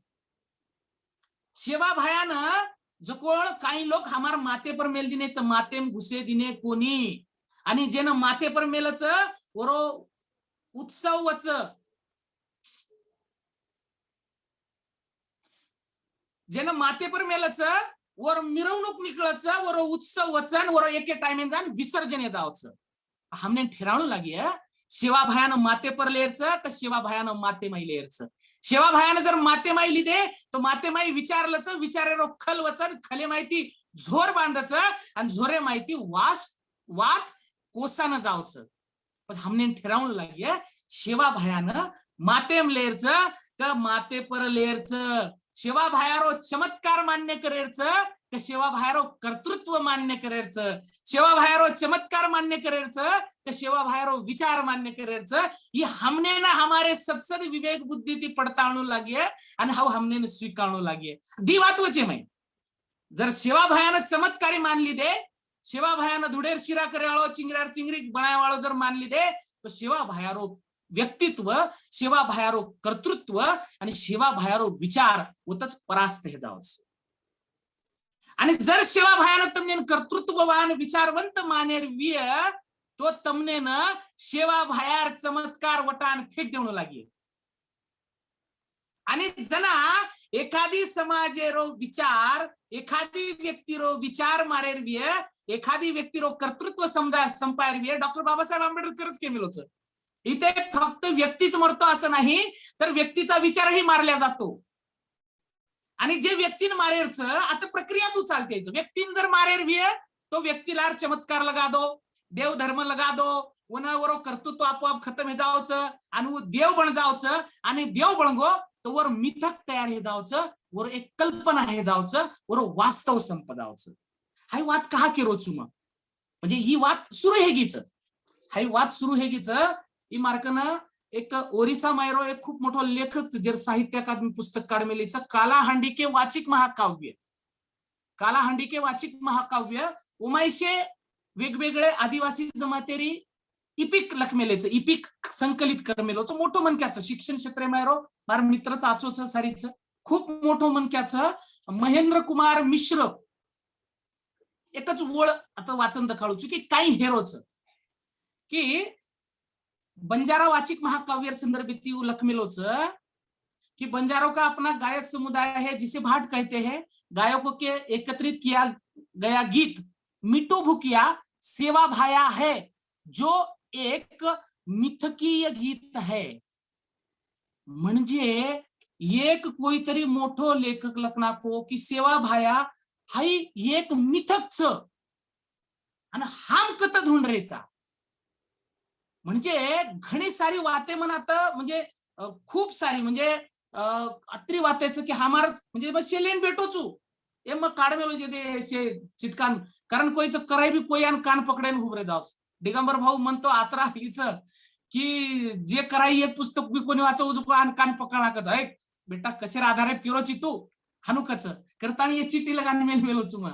सेवा भायानं जकोळ काही लोक हमार माते पर मेल दिनेच मातेम घुसे दिने कोणी आणि जेन माते पर मेलच वरो उत्सव वच जेन माते पर मेलच वर मिरवणूक निकळच वर उत्सव वचन वर एके टाइमे जान विसर्जन जावच हमने ठेराणू लागी शिवा भयानं माते पर लेरचं तर शिवा भयानं माते माई लेरचं शिवा भयानं जर माते माई लिदे तर माते माई विचारलंच विचारे खल वचन खले माहिती झोर बांधच आणि झोरे माहिती वात कोसानं जावचं पण हमने ठेरावून लागी शिवा भयानं मातेम लेरचं का माते पर लेरचं शिवा भयारो चमत्कार मान्य करेरचं का शिवा भयारो कर्तृत्व मान्य करेरचं शिवा भयारो चमत्कार मान्य करेरचं का शिवा भयारो विचार मान्य करेरचं ये हमने ना हमारे सत्सद विवेक बुद्धि ती पडताळू लागिये आणि हा हमने स्वीकारणू लागिये दिवात्वचे मै जर शिवा भयानं चमत्कारी मानली दे शिवा भयानं धुडेर शिरा करेवाळो चिंगरार चिंगरी बनायवाळो जर मानली दे तो शिवा भयारो व्यक्तित्व शिवा भयारो कर्तृत्व आणि शिवा भयारो विचार होतच परास्त हे जावच आणि जर शिवा भयानं तमने कर्तृत्ववान विचारवंत मानेर विय तो तमने न शिवा भयार चमत्कार वटान फेक देऊ लागे आणि जना एखादी समाजेरो विचार एखादी व्यक्तीरो विचार मारेर विय एखादी व्यक्तीरो कर्तृत्व समजा संपायर विय डॉक्टर बाबासाहेब आंबेडकरच केमिलोच इथे फक्त व्यक्तीच मरतो असं नाही तर व्यक्तीचा विचारही मारला जातो आणि जे व्यक्तीन मारेरच आता प्रक्रियाच उचालते व्यक्तीन जर मारेर विय तो व्यक्तीला चमत्कार लगा दो देव धर्म लगा दो वनावर कर्तृत्व आपोआप खतम हे जावचं आणि देव बन जावचं आणि देव बनगो तो वर मिथक तयार हे जावचं वर एक कल्पना हे जावचं वर वास्तव संप जावचं हाई वाद कहा की रोचू मग म्हणजे ही वाद सुरू हेगीच हाई वाद सुरू हेगीच ही मार्कनं एक ओरिसा मायरो एक खूप मोठा लेखक जर साहित्य अकादमी पुस्तक काढमेलीचं कालाहांडी के वाचिक महाकाव्य कालाहांडी के वाचिक महाकाव्य उमायशे वेगवेगळे आदिवासी जमातेरी इपिक लखमेलेचं इपिक संकलित करमेलोचं मोठं मनक्याचं शिक्षण क्षेत्र मायरो मार मित्रच आचोच सारीच खूप मोठं मनक्याचं महेंद्र कुमार मिश्र एकच वळ आता वाचन दखाळूच की काही हेरोच की बंजारा वाचिक महाकाव्य संदर्भित लखमेलोच कि बंजारों का अपना गायक समुदाय है जिसे भाट कहते हैं गायकों के एकत्रित किया गया गीत मिटो भुकिया सेवा भाया है जो एक मिथकीय गीत है म्हणजे एक कोईतरी मोठो लेखक लखनाको की सेवा भाया हाई एक मिथकच आणि हाम कत धुंडरेचा म्हणजे घणी सारी वाते मनात म्हणजे खूप सारी म्हणजे अत्री वातायचं की हमार म्हणजे मग शेलेन भेटोचू ए मग काढमेलो जे चिटकान कारण कोईच कराय बी कोई आणि कान पकडेन उभरे जावस दिगंबर भाऊ म्हणतो आत्रा हिच की जे कराई एक पुस्तक बी कोणी वाचव उजू आणि कान पकडणाकच ऐक बेटा कशेर आधारे पिरोची तू हानुकच करताना ये चिठी लगान मेल मेलोचू मग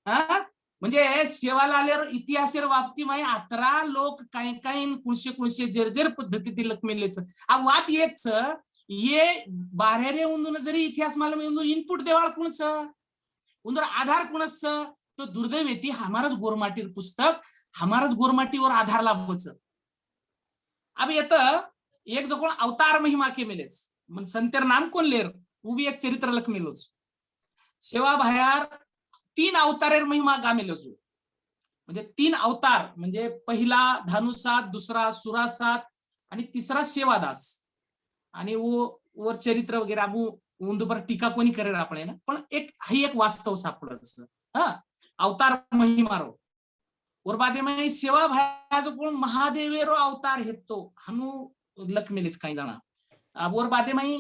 हा म्हणजे शेवाला आल्यावर इतिहासेर बाबती माही अतरा लोक काही काही कुणशे जर्जर पद्धती लखमेलेच वात एकच ये बाहेर उंदून जरी इतिहास मला इनपुट देवाळ कुणच उंदर आधार कुणच तो दुर्दैव येते हमारच गोरमाटीर पुस्तक हमारच गोरमाटीवर आधार लाभच अब येत एक जो कोण अवतार महिमा के मेलेच मग संतेर नाम कोण लेर उभी एक चरित्र लखमेलोच सेवा भायार 3 अवतारेर महिमा गामेलोजू म्हणजे 3 अवतार म्हणजे पहिला धानुसात दुसरा सुरासात आणि तिसरा सेवादास आणि वर चरित्र वगैरे आबू उंदूपर टीका कोणी करेल आपण ना पण एक ही एक वास्तव सापडच हा अवतार महिमारो और बादे में सेवा भाया जो कोण महादेवेरो अवतार हेतो हनु लखमेलेच काही जाणा और बादे में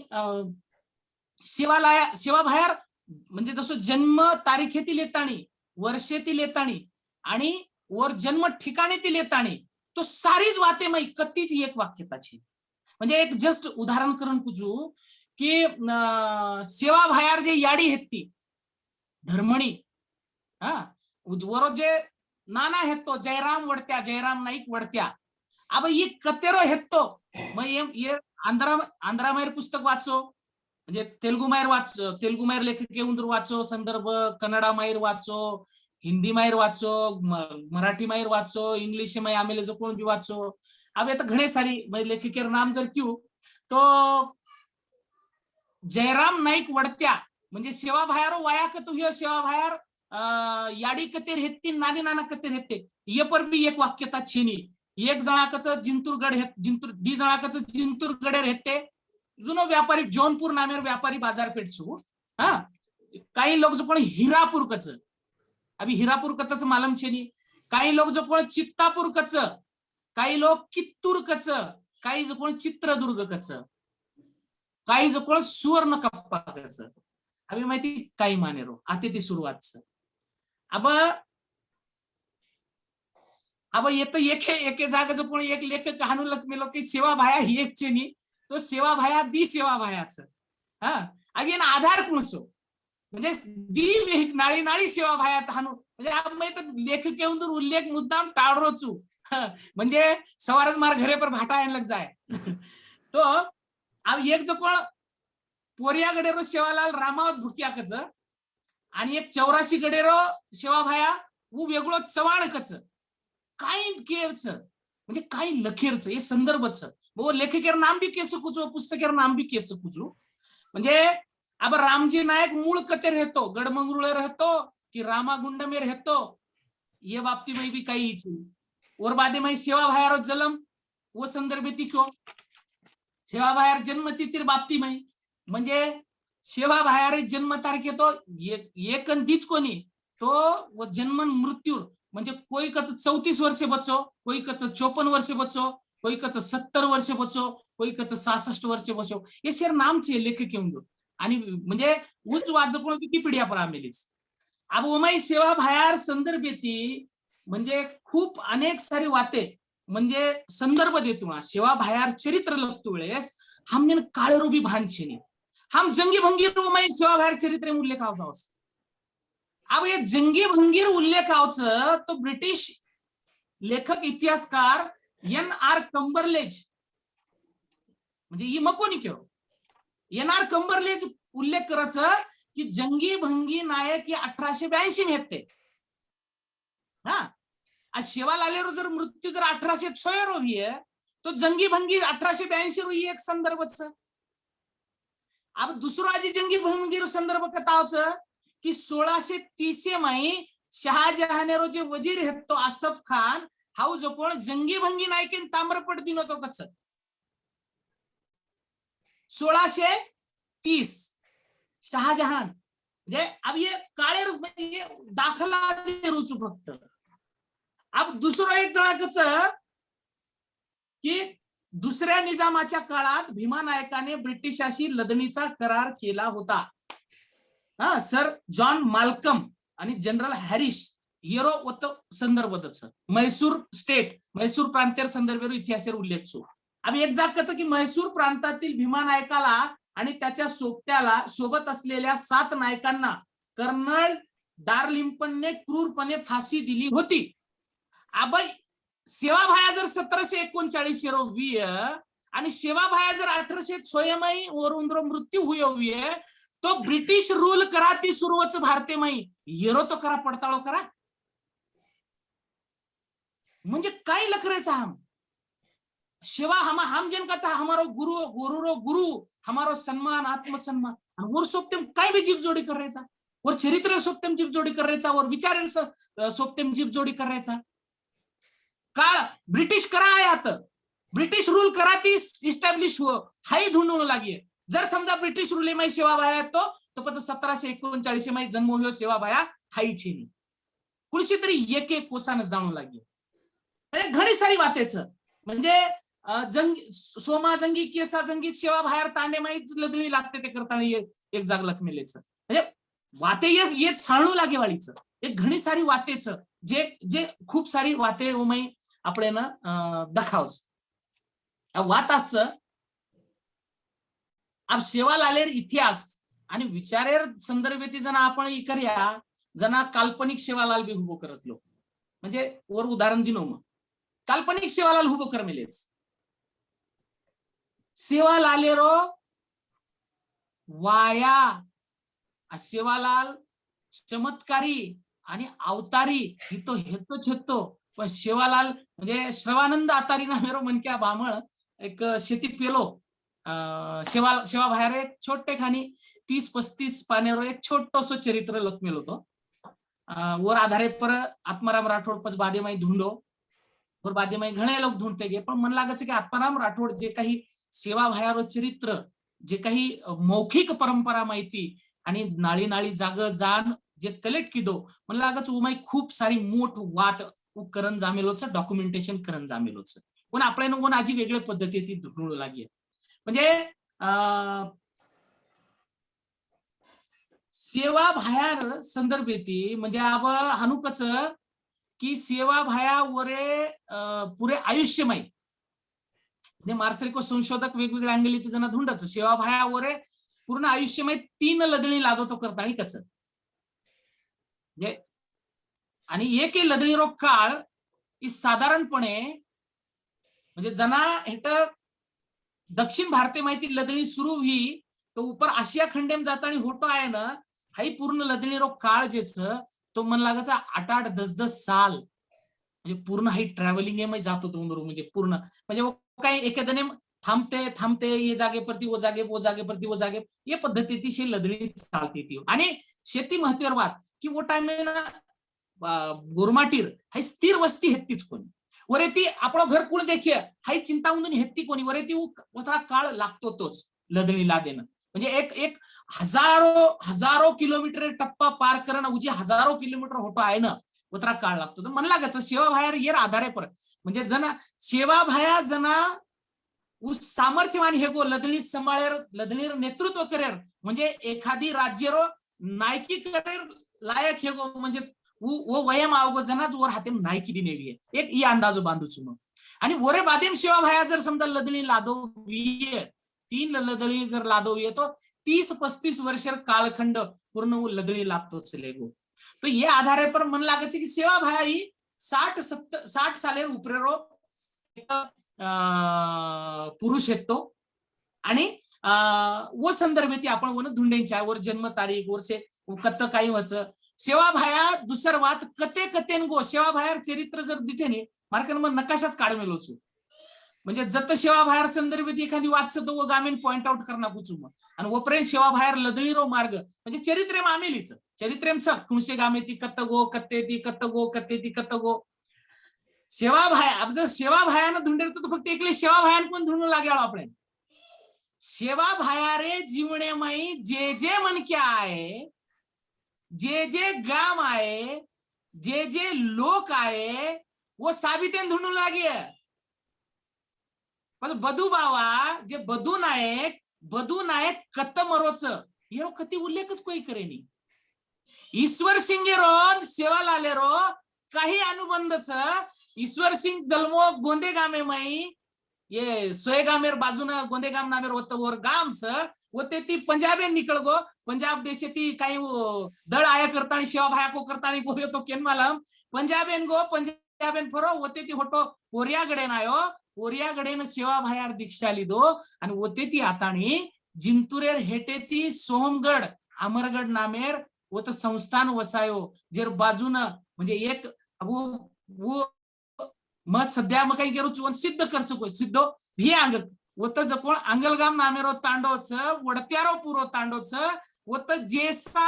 सेवा भायार म्हणजे जसं जन्म तारीखेतील येताणी वर्षेतील येताणी आणि वर जन्म ठिकाणीतील येताणी तो सारीच वाते माई कत्तीच एक वाक्यताची म्हणजे एक जस्ट उदाहरण करून पुजू की सेवा भायार जे याडी हेती धर्मणी हा वर जे नाना हेतो जयराम वडत्या जयराम नाईक वडत्या अब ये कतेरो हेतो मग ये आंध्रा मायर पुस्तक वाचो म्हणजे तेलुगु मायर लेखक उंदर वाचो संदर्भ, कन्नडा मायर वाचो, हिंदी मायर वाचो, मराठी मायर वाचो, इंग्लिश में आमेले जो कोण भी वाचो। अब ये तो घणे सारी लेखक नाम जर क्यों तो जयराम नाईक वडत्या म्हणजे सेवा भायार वाया कतु ह्यो सेवा भायार याडी कतेर हेत्ती नानी नाना कतेर हेत्ते ये पर भी एक वाक्यता छीनी एक जणाकच जिंतूरगड जिंतूर दी जणाकच जिंतूरगडेर हेत्ते जुनो व्यापारी जौनपूर नामेर व्यापारी बाजारपेठ छु हा काही लोक जो कोण हिरापूर कच अभी हिरापूर कच मालम छेनी काही लोक जो कोण चित्तापूर कच काही लोक कित्तूर कच काही जो कोण चित्रदुर्ग कच काही जो कोण सुवर्ण कप्पा कच अभी माहिती काही मानेरो आते ती सुरुवात अब ये तो एके जागा जो कोणी एक लेखक हानू लक्ष्मी लोक सेवा भाया ही एक चेनी तो सेवा भाया दी सेवा भायाच हा अब येना आधार कुणसो म्हणजे दी नाळी नाळी सेवा भायाचा हानू म्हणजे अब मैं तो लेखक येऊन उल्लेख मुद्दाम टाळरोचू म्हणजे सवारच मार घरे पर भाटा लग जाए तो अब एक जो कोण पोरिया गडेरो सेवालाल रामावत भुकियाकच आणि एक 84 गडेरो सेवा भाया वो वेगळो चव्हाणकच काही केरच म्हणजे काही लखेरच हे संदर्भच वो लेखकेर नाम भी केस कुचो पुस्तकेर नाम भी केस कुचो म्हणजे अब रामजी नायक मूळ कते रहतो गडमंगरुळे रहतो कि रामागुंड में रहतो ये बाप्ती में भी काही और बादे में सेवा भायारो जलम वो संदर्भेती क्यों सेवा भायार जन्म तिथीर बाप्ती में म्हणजे सेवा भायारे जन्म तारखे तो एक दीच कोणी तो वो जन्म मृत्यू म्हणजे कोई कच 34 वर्ष बचो कोई कच 54 वर्ष बचो कोई कच 70 वर्ष बचो कोई कच 66 वर्ष बचो हे शेर नाम छे लेखक येऊन आणि म्हणजे उच्च वाद कोण विकिपीडिया पर आमेलीच अब ओमाई सेवा भायार संदर्भ येती म्हणजे खूप अनेक सारी वाते म्हणजे संदर्भ देतो सेवा भायार चरित्र लगतो वेळेस हमने काळेरूबी भान छेनी हम जंगी भंगीर ओमाई सेवा भायार चरित्र उल्लेख आवतो अब ये जंगी भंगीर उल्लेख आवच तो ब्रिटिश लेखक इतिहासकार NR कंबरलेज म्हणजे ही मकोनी केरो NR कंबरलेज उल्लेख करायच की जंगी भंगी नायक हे 1882 में येते हा शेवालालेरो जर मृत्यू जर 1806 रो भी है तो जंगी भंगी 1882 रो एक संदर्भच अब दुसरो आजी जंगी भंगी रो संदर्भ कतावच कि 1630 में शहाजहानेरो जे वजीर है तो आसफ खान हाउ जो कोण जंगी भंगी नायकेन ताम्रपट दिनो तो कच 1630 शाहजहान म्हणजे अब ये काळे रूप में ये दाखला दे रुचू फक्त अब दुसरो एक जणाकच की दुसऱ्या निजामाच्या काळात भीमा नायकाने ब्रिटिशाशी लढणीचा करार केला होता हा सर जॉन माल्कम आणि जनरल हॅरिस येरो वत संदर्भच मैसूर स्टेट मैसूर प्रांतेर संदर्भेर इतिहासेर उल्लेख छो अब एक जागच की मैसूर प्रांतातील भीमा नायकाला आणि त्याच्या सोबत्याला सोबत असलेल्या 7 नायकांना कर्नल डार्लिंपनने क्रूरपणे फाशी दिली होती अब सेवा भाया जर 1739 येरो वी आणि सेवा भाया जर 1806 में और उंदरो मृत्यू हुयो वी तो ब्रिटिश रूल करा ती सुरुवात भारते में येरो तो करा पडताळो करा म्हणजे काय लखरेचा हम सेवा हम जनकाचा हमारो गुरु हमारो सम्मान आत्मसम्मान और सोप्तेम काय भी जीव जोडी करायचा और चरित्र सोप्तेम जीव जोडी करायचा और विचार सोप्तेम जीव जोडी करायचा काळ ब्रिटिश करा आयात ब्रिटिश रूल करा ती इस्टॅब्लिश हो हाई धुंडून लागिये जर समजा ब्रिटिश रूल में सेवा भाया तो पच 1739 में जन्म हुयो सेवा भाया हाई छेनी कुणशी तरी एक एक कोसाने जाणू लागिये म्हणजे घणी सारी वातेच म्हणजे सोमा जंगी केसा जंगी सेवा बाहेर तांडे माहीत लग्नी लागते ते करताना एक जागलक मिलेच म्हणजे वाते ये छाणू लागे वाळीच एक घणी सारी वातेच जे जे खूप सारी वाते ओमई आपले ना दखावच वात अस अब सेवालालेर इतिहास आणि विचारेर संदर्भेती जना आपण इकर्या जना काल्पनिक सेवालाल बी उभो करतलो म्हणजे वर उदाहरण दिनो मग काल्पनिक सेवालाल उभो कर मिलेच सेवालालेरो वाया सेवालाल चमत्कारी आणि अवतारी हितो हेतो छेतो पण सेवालाल म्हणजे श्रवानंद आतारी ना मेरो मन क्या बामळ एक शेती पेलो सेवा बाहेर एक छोटे खानी 30-35 पानेरो एक छोटोसो चरित्र लखमेल होतो वर आधारे पर आत्माराम राठोड पच बादे माई ढूंढो और बादे माई घणे लोक ढूंढते गे पण मन लागायचं की आत्माराम राठोड जे काही सेवा भायारो चरित्र जे काही मौखिक परंपरा माहिती आणि नाळी नाळी जाग जाण जे कलेक्ट किदो मला लागत उमाई खूप सारी मोठ वात करण जामेलोच डॉक्युमेंटेशन करण जामेलोच पण आपल्याला कोण आजी वेगळ्या पद्धती ती ढूंढू लागली म्हणजे सेवा भायार संदर्भ येते म्हणजे अब हानुकच की सेवा भाया वरे पुरे आयुष्यमय म्हणजे मार्सेल को संशोधक वेगवेगळ्या अँगल इथे जण ढूंढच सेवा भाया वरे पूर्ण आयुष्यमय 3 लदणी लादो तो करता आणि कच आणि एक लदणी रोग काळ साधारणपणे म्हणजे जना हेट दक्षिण भारतीय माहिती लदणी सुरू ही तो ऊपर आशिया खंडेम जाता आणि होतो आहे ना हाही पूर्ण लदणी रोग काळ जेच तो मन लागायचा 8-8 10-10 साल म्हणजे पूर्ण हाई ट्रॅव्हलिंग आहे जातो तो म्हणजे पूर्ण म्हणजे वो काही एखाद्याने थांबते ये जागेपरती वो जागेपरती वो जागे ये पद्धती शे लदणी चालती ती आणि शेती महत्वाची बात की वो टाइम ना गोरमाटीर हाई स्थिर वस्ती हेतीच कोणी वरे ती आपलं घर कुळ देखील हाई चिंता उंदून हेती कोणी वरे ती उतरा काळ लागतो तोच लदणीला देणं म्हणजे एक हजारो किलोमीटर टप्पा पार करणं उजी हजारो किलोमीटर होतो आहे ना उतरा काळ लागतो तर मन लागायचं सेवा भायर येर आधारे पर म्हणजे जना सेवा भाया जना उस सामर्थ्यवान हे गो लदणी सांभाळेर लदणीर नेतृत्व करेर म्हणजे एखादी राज्यरो नायकी करेर लायक हे गो म्हणजे वो वयम आवगो जनाच वर हाते नायकी दिनेवी एक ई अंदाजो बांधूच मग आणि वरे बादेम सेवा भाया जर समजा लदणी लादोवी 3 लदणी जर लादोवी तो 30-35 वर्ष कालखंड पूर्ण लदणी लागतोच लेगो तो ये आधारे पर मन लागायचे की सेवा भाया ही 60 सालेर उपरेरो पुरुष आहेत तो आणि वो संदर्भ ती आपण वन धुंडेंच्या वर जन्म तारीख वर्षे कत्त काही वच सेवा भाया दुसर वात कतेन गो सेवा भायर चरित्र जर दिते ने मार्कन मग नकाशाच काढमेलोच म्हणजे जत सेवा भायर संदर्भ एखादी वाचत तो गामीन पॉइंट आउट करणार कुचुम आणि वपरे सेवा भायर लदळीरो मार्ग म्हणजे चरित्रेम आमेलीच चरित्रेम छ कुणशे गामे ती कत्त गो सेवा भाया अब जर सेवा भायानं धुंडेर तो फक्त एकले सेवा भायान पण धुंडू लागेल आपण सेवा भाया रे जीवने माई जे मन क्या आहे जे गाम आहे जे लोक आहे वो साबितेन धुंडू लागे पण बधू बावा जे बधू नायक कत्त मरोच ये कती उल्लेखच कोई करेनी ईश्वर सिंगेरो सेवा लालेरो काही अनुबंधच ईश्वर सिंग जन्मो गोंदे गामे माई ये सोयगामेर बाजूना गोंदे गाम नामेर होत वर गामच होते ती पंजाबे निकळ गो पंजाब देशे ती काही दळ आया करतानी सेवा भाया को करतानी गो तो केन मालम पंजाबेन फरो होते ती होतो पोरियागडे नायो पोरियागडेन सेवा भायार दीक्षा लिदो आणि होते ती आतानी जिंतुरेर हेटे ती सोमगड अमरगड नामेर होत संस्थान वसायो जर बाजून म्हणजे एक वो मग सध्या मग काही करू चुवून सिद्ध कर सको सिद्ध भी अंग होत जकोण अंगलगाम नामेरो तांडोच वडत्यारो पुरो तांडोच होत जेसा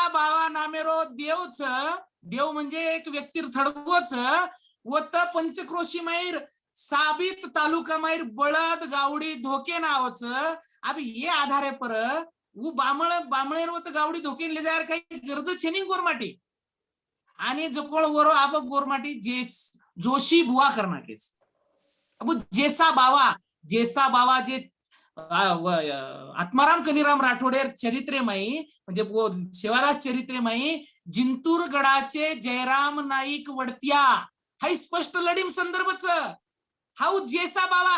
बावा नामेरो देवच देव म्हणजे एक व्यक्ती थडगोच होत पंचक्रोशी माईर साबित तालुका माईर बळद गावडी धोके नावच अब ये आधारे पर वो बामळेर होत गावडी धोके ले जायर काही गरज छेनी गोरमाटी आणि जो कोण वरो आप गोरमाटी जोशी बुवा करनाकेच अब जेसा बावा जे आत्माराम कनीराम राठोडेर चरित्रेमाई म्हणजे सेवादास चरित्रेमाई जिंतूर गडाचे जयराम नाईक वडत्या हाई स्पष्ट लढीम संदर्भच हाउ जेसा बावा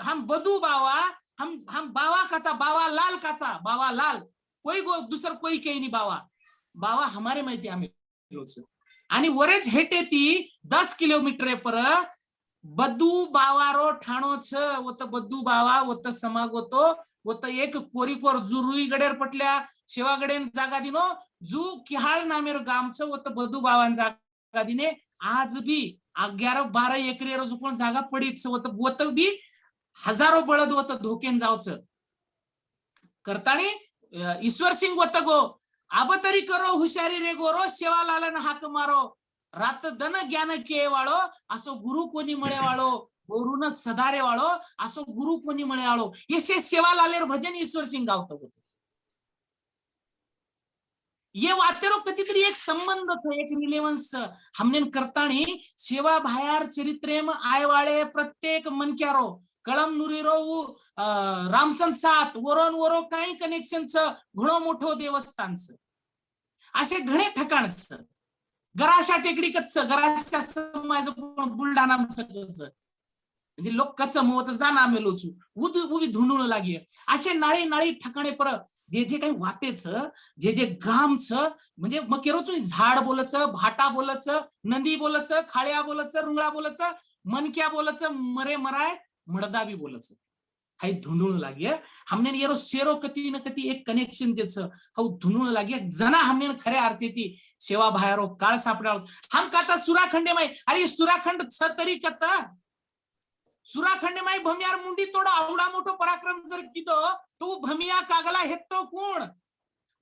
हम बधू बावा हम बावा काचा बावा लाल कोई गो दुसर कोई काही नाही बावा हमारे माहिती आम्ही आणि वरेच हेटे ती 10 किलोमीटर पर बद्दू बावारो ठाणो छ वत बद्दू बावा वत समागोतो वत एक कोरिकोर जू रुई गडेर पटल्या शेवागडेन जागा दिनो जू किहाळ नामेर गामच वत बद्दू बावान जागा दिने आज भी 11-12 एकरेर जुकोण जागा पडीत वत बी हजारो बळद वत धोकेन जावच करताणी ईश्वर सिंग वत गो आब तरी करो हुशारी रे गोरो शेवा लालन हाक मारो रात दन ज्ञान के वाळो असो गुरु कोणी मळे वाळो बोरून सदारे वाळो असो गुरु कोणी मळे वाळो ये सेवा लालेर भजन ईश्वर सिंग गावतो होते ये वातेरो कधीतरी एक संबंध था एक रिलेवन्स हमने करताणी सेवा भायार चरित्रेम आयवाळे प्रत्येक मनक्यारो कळम नुरीरो रामचंद सात वरोन वरो काही कनेक्शन घणो मोठो देवस्थान असे घणे ठिकाण गराशा टेकडी कच्च गराशा समाज बुलढाणा म्हणजे लोक कच्च मोत जाना मेलोचू उभी धुंडून लागे असे नाळी नाळी ठिकाणे पर जे जे काही वाटेच जे जे गामच म्हणजे मग केरोच झाड बोलच भाटा बोलच नंदी बोलच खाळ्या बोलच रुंगळा बोलच मनक्या बोलच मरे मराय मडदा भी बोलच हाई धुंडून लागे हमने येरो शेरो कती न कती एक कनेक्शन देच हाउ धुंडून लागे जना हमने खरे अर्थी ती सेवा भायारो काळ सापडाव हम काचा सुराखंडे माई अरे सुराखंड छ तरी कता सुराखंडे माई भमियार मुंडी तोडो आवडा मोठो पराक्रम जर किदो तो भमिया कागला हेतो कोण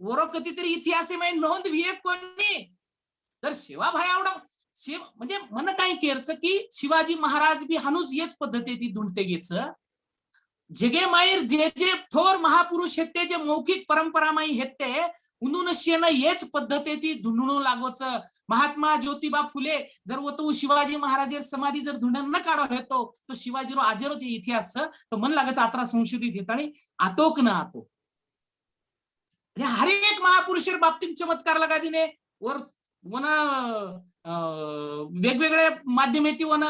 वरो कती तरी इतिहासे माई नोंद विये कोणी तर सेवा भाया आवडा म्हणजे मन काय केरच की शिवाजी महाराज बी हनुज येच पद्धती ती धुंडते घेच जगे माईर जे जे थोर महापुरुष हेते जे मौखिक परंपरा माई हेते उन्हून शेन येच पद्धती ती धुंडणू लागोच महात्मा ज्योतिबा फुले जर वो तो शिवाजी महाराज समाधी जर धुंडण न काढो हेतो तो शिवाजीरो आजेरो ते इतिहास तो मन लागच आत्रा संशोधित हेताणी आतोक न आतो हर एक महापुरुषेर बाबतीत चमत्कार लगा दिने वर वन वेगवेगळे माध्यमेती वन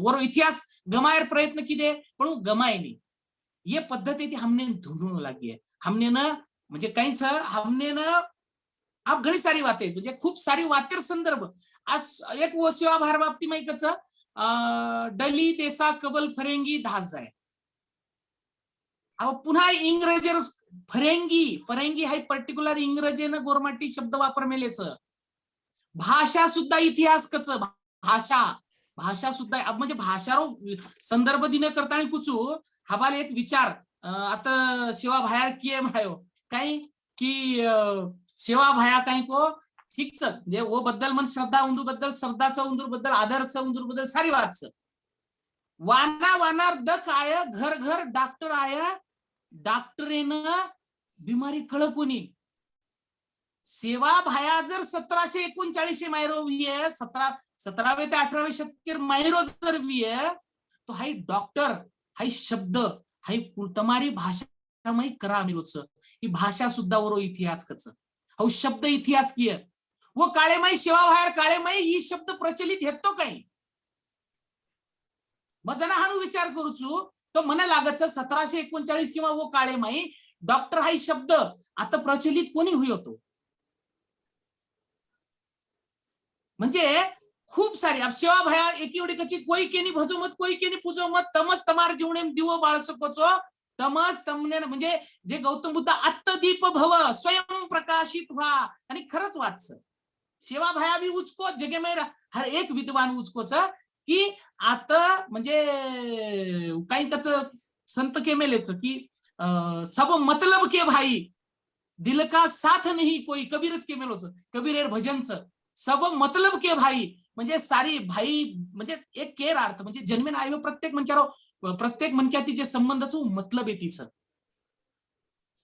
वर इतिहास गमायर प्रयत्न किदे पण गमाय नाही ये पद्धती ती हमने ढूंढून लागी है हमने न म्हणजे काहीच हमने न आप घणी सारी बातें म्हणजे खूप सारी वातेर संदर्भ आज एक वो सेवा भार बाबती माई कच डली देसा कबल फरेंगी धास जाय अब पुन्हा इंग्रजेर फरेंगी हाय पर्टिक्युलर इंग्रजेनं गोरमाटी शब्द वापर मेलेच भाषा सुद्धा इतिहास कच भाषा सुद्धा अब म्हणजे भाषारो संदर्भ दिने करताना कुचू हवाले एक विचार आता सेवा भायार किए भायो काही की सेवा भाया काही को ठीक छ म्हणजे वो बद्दल मन श्रद्धा उंदूर बद्दल श्रद्धाचं उंदूर बद्दल आदरचं उंदूर बद्दल सारी बात छ वाना वानार दख आया घर घर डॉक्टर आया डॉक्टरेनं बिमारी कळपुनी सेवा भाया जर 1739 मायरो विये 17वे ते 18वे शतकेर मायरो जर विये तो हाई डॉक्टर हाई शब्द हाई तमारी भाषा मई करा मिलोच ही भाषा सुद्धा वरो इतिहास कच हाउ शब्द इतिहास किए वो काळे माई सेवा भायर काळे माई ही शब्द प्रचलित हेतो काही मजना हानु विचार करूचू तो मने लागत 1739 किंवा वो काळे माई डॉक्टर हाई शब्द आता प्रचलित कोणी हुई होतो म्हणजे खूप सारी अब सेवा भाया एकी एवढी कची कोई केनी भजो मत कोई केनी पूजो मत तमस तमार जीवने दिवो बाळ सकोचो तमस तमने म्हणजे जे गौतम बुद्ध आत्मदीप भव स्वयं प्रकाशित व्हा आणि खरंच वाच सेवा भाया भी उचको जगे में हर एक विद्वान उचकोच की आता म्हणजे काही कच संत के मेलेच की सब मतलब के भाई दिल का साथ नहीं कोई कबीरच के मेलोच कबीरेर भजनच सब मतलब के भाई म्हणजे सारी भाई म्हणजे एक केर अर्थ म्हणजे जन्मेन आयो प्रत्येक मनक्याती जे संबंधच मतलब आहे तिचं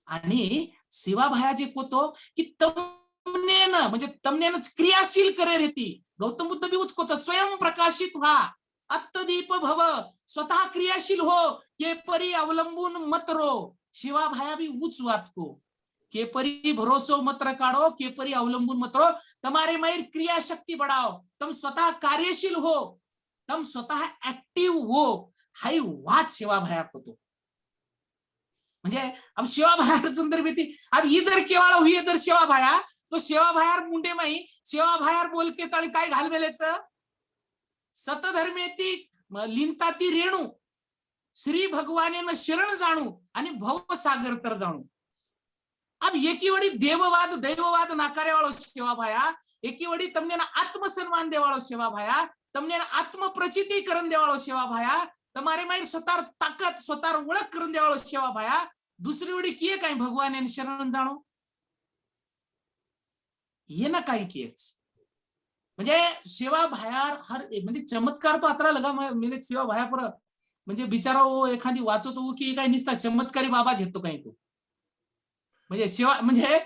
आणि सेवा भाया जे कोतो की तमनेन म्हणजे तमनेन क्रियाशील करे रेती गौतम बुद्ध भी उचकोच स्वयं प्रकाशित व्हा आत्मदीप भव स्वतः क्रियाशील हो के परी अवलंबून मत रो सेवा भाया भी उच वात को के परी भरोसो मत रकाड़ो के परी अवलंबून मत रो तुम्हारे मायर क्रिया शक्ति बढ़ाओ तुम स्वतः कार्यशील हो तुम स्वतः एक्टिव हो हाई वाच सेवा भाया होतो म्हणजे अब सेवा भायार संदर्भ अब ही जर केवळ हुई जर सेवा भाया तो सेवा भायार मुंडे माई सेवा भायार बोल के तळी काय घाल मेलेच सतधर्मेती लिंता ती रेणू श्री भगवानेन शरण जाणू आणि भवसागर तर जाणू. अब एकी वड़ी देववाद दैववाद नाकारे वाळो सेवा भाया, एकी वड़ी तमने आत्मसन्मान देवाळो सेवा भाया, तमने आत्मप्रचितीकरण देवाळो सेवा भाया, તમારે મારી स्वतः ताकद स्वतः ओळख करून देवाळो सेवा भाया. दुसरी वडी किए काय भगवान शरण जाणो ये ना काय किएच म्हणजे सेवा भायार हर म्हणजे चमत्कार तो अतरा लगा मेरे सेवा भाया पर म्हणजे बिचारा वो एखादी वाचतो की काय निसता चमत्कारी बाबा घेतो काय तो म्हणजे सेवा म्हणजे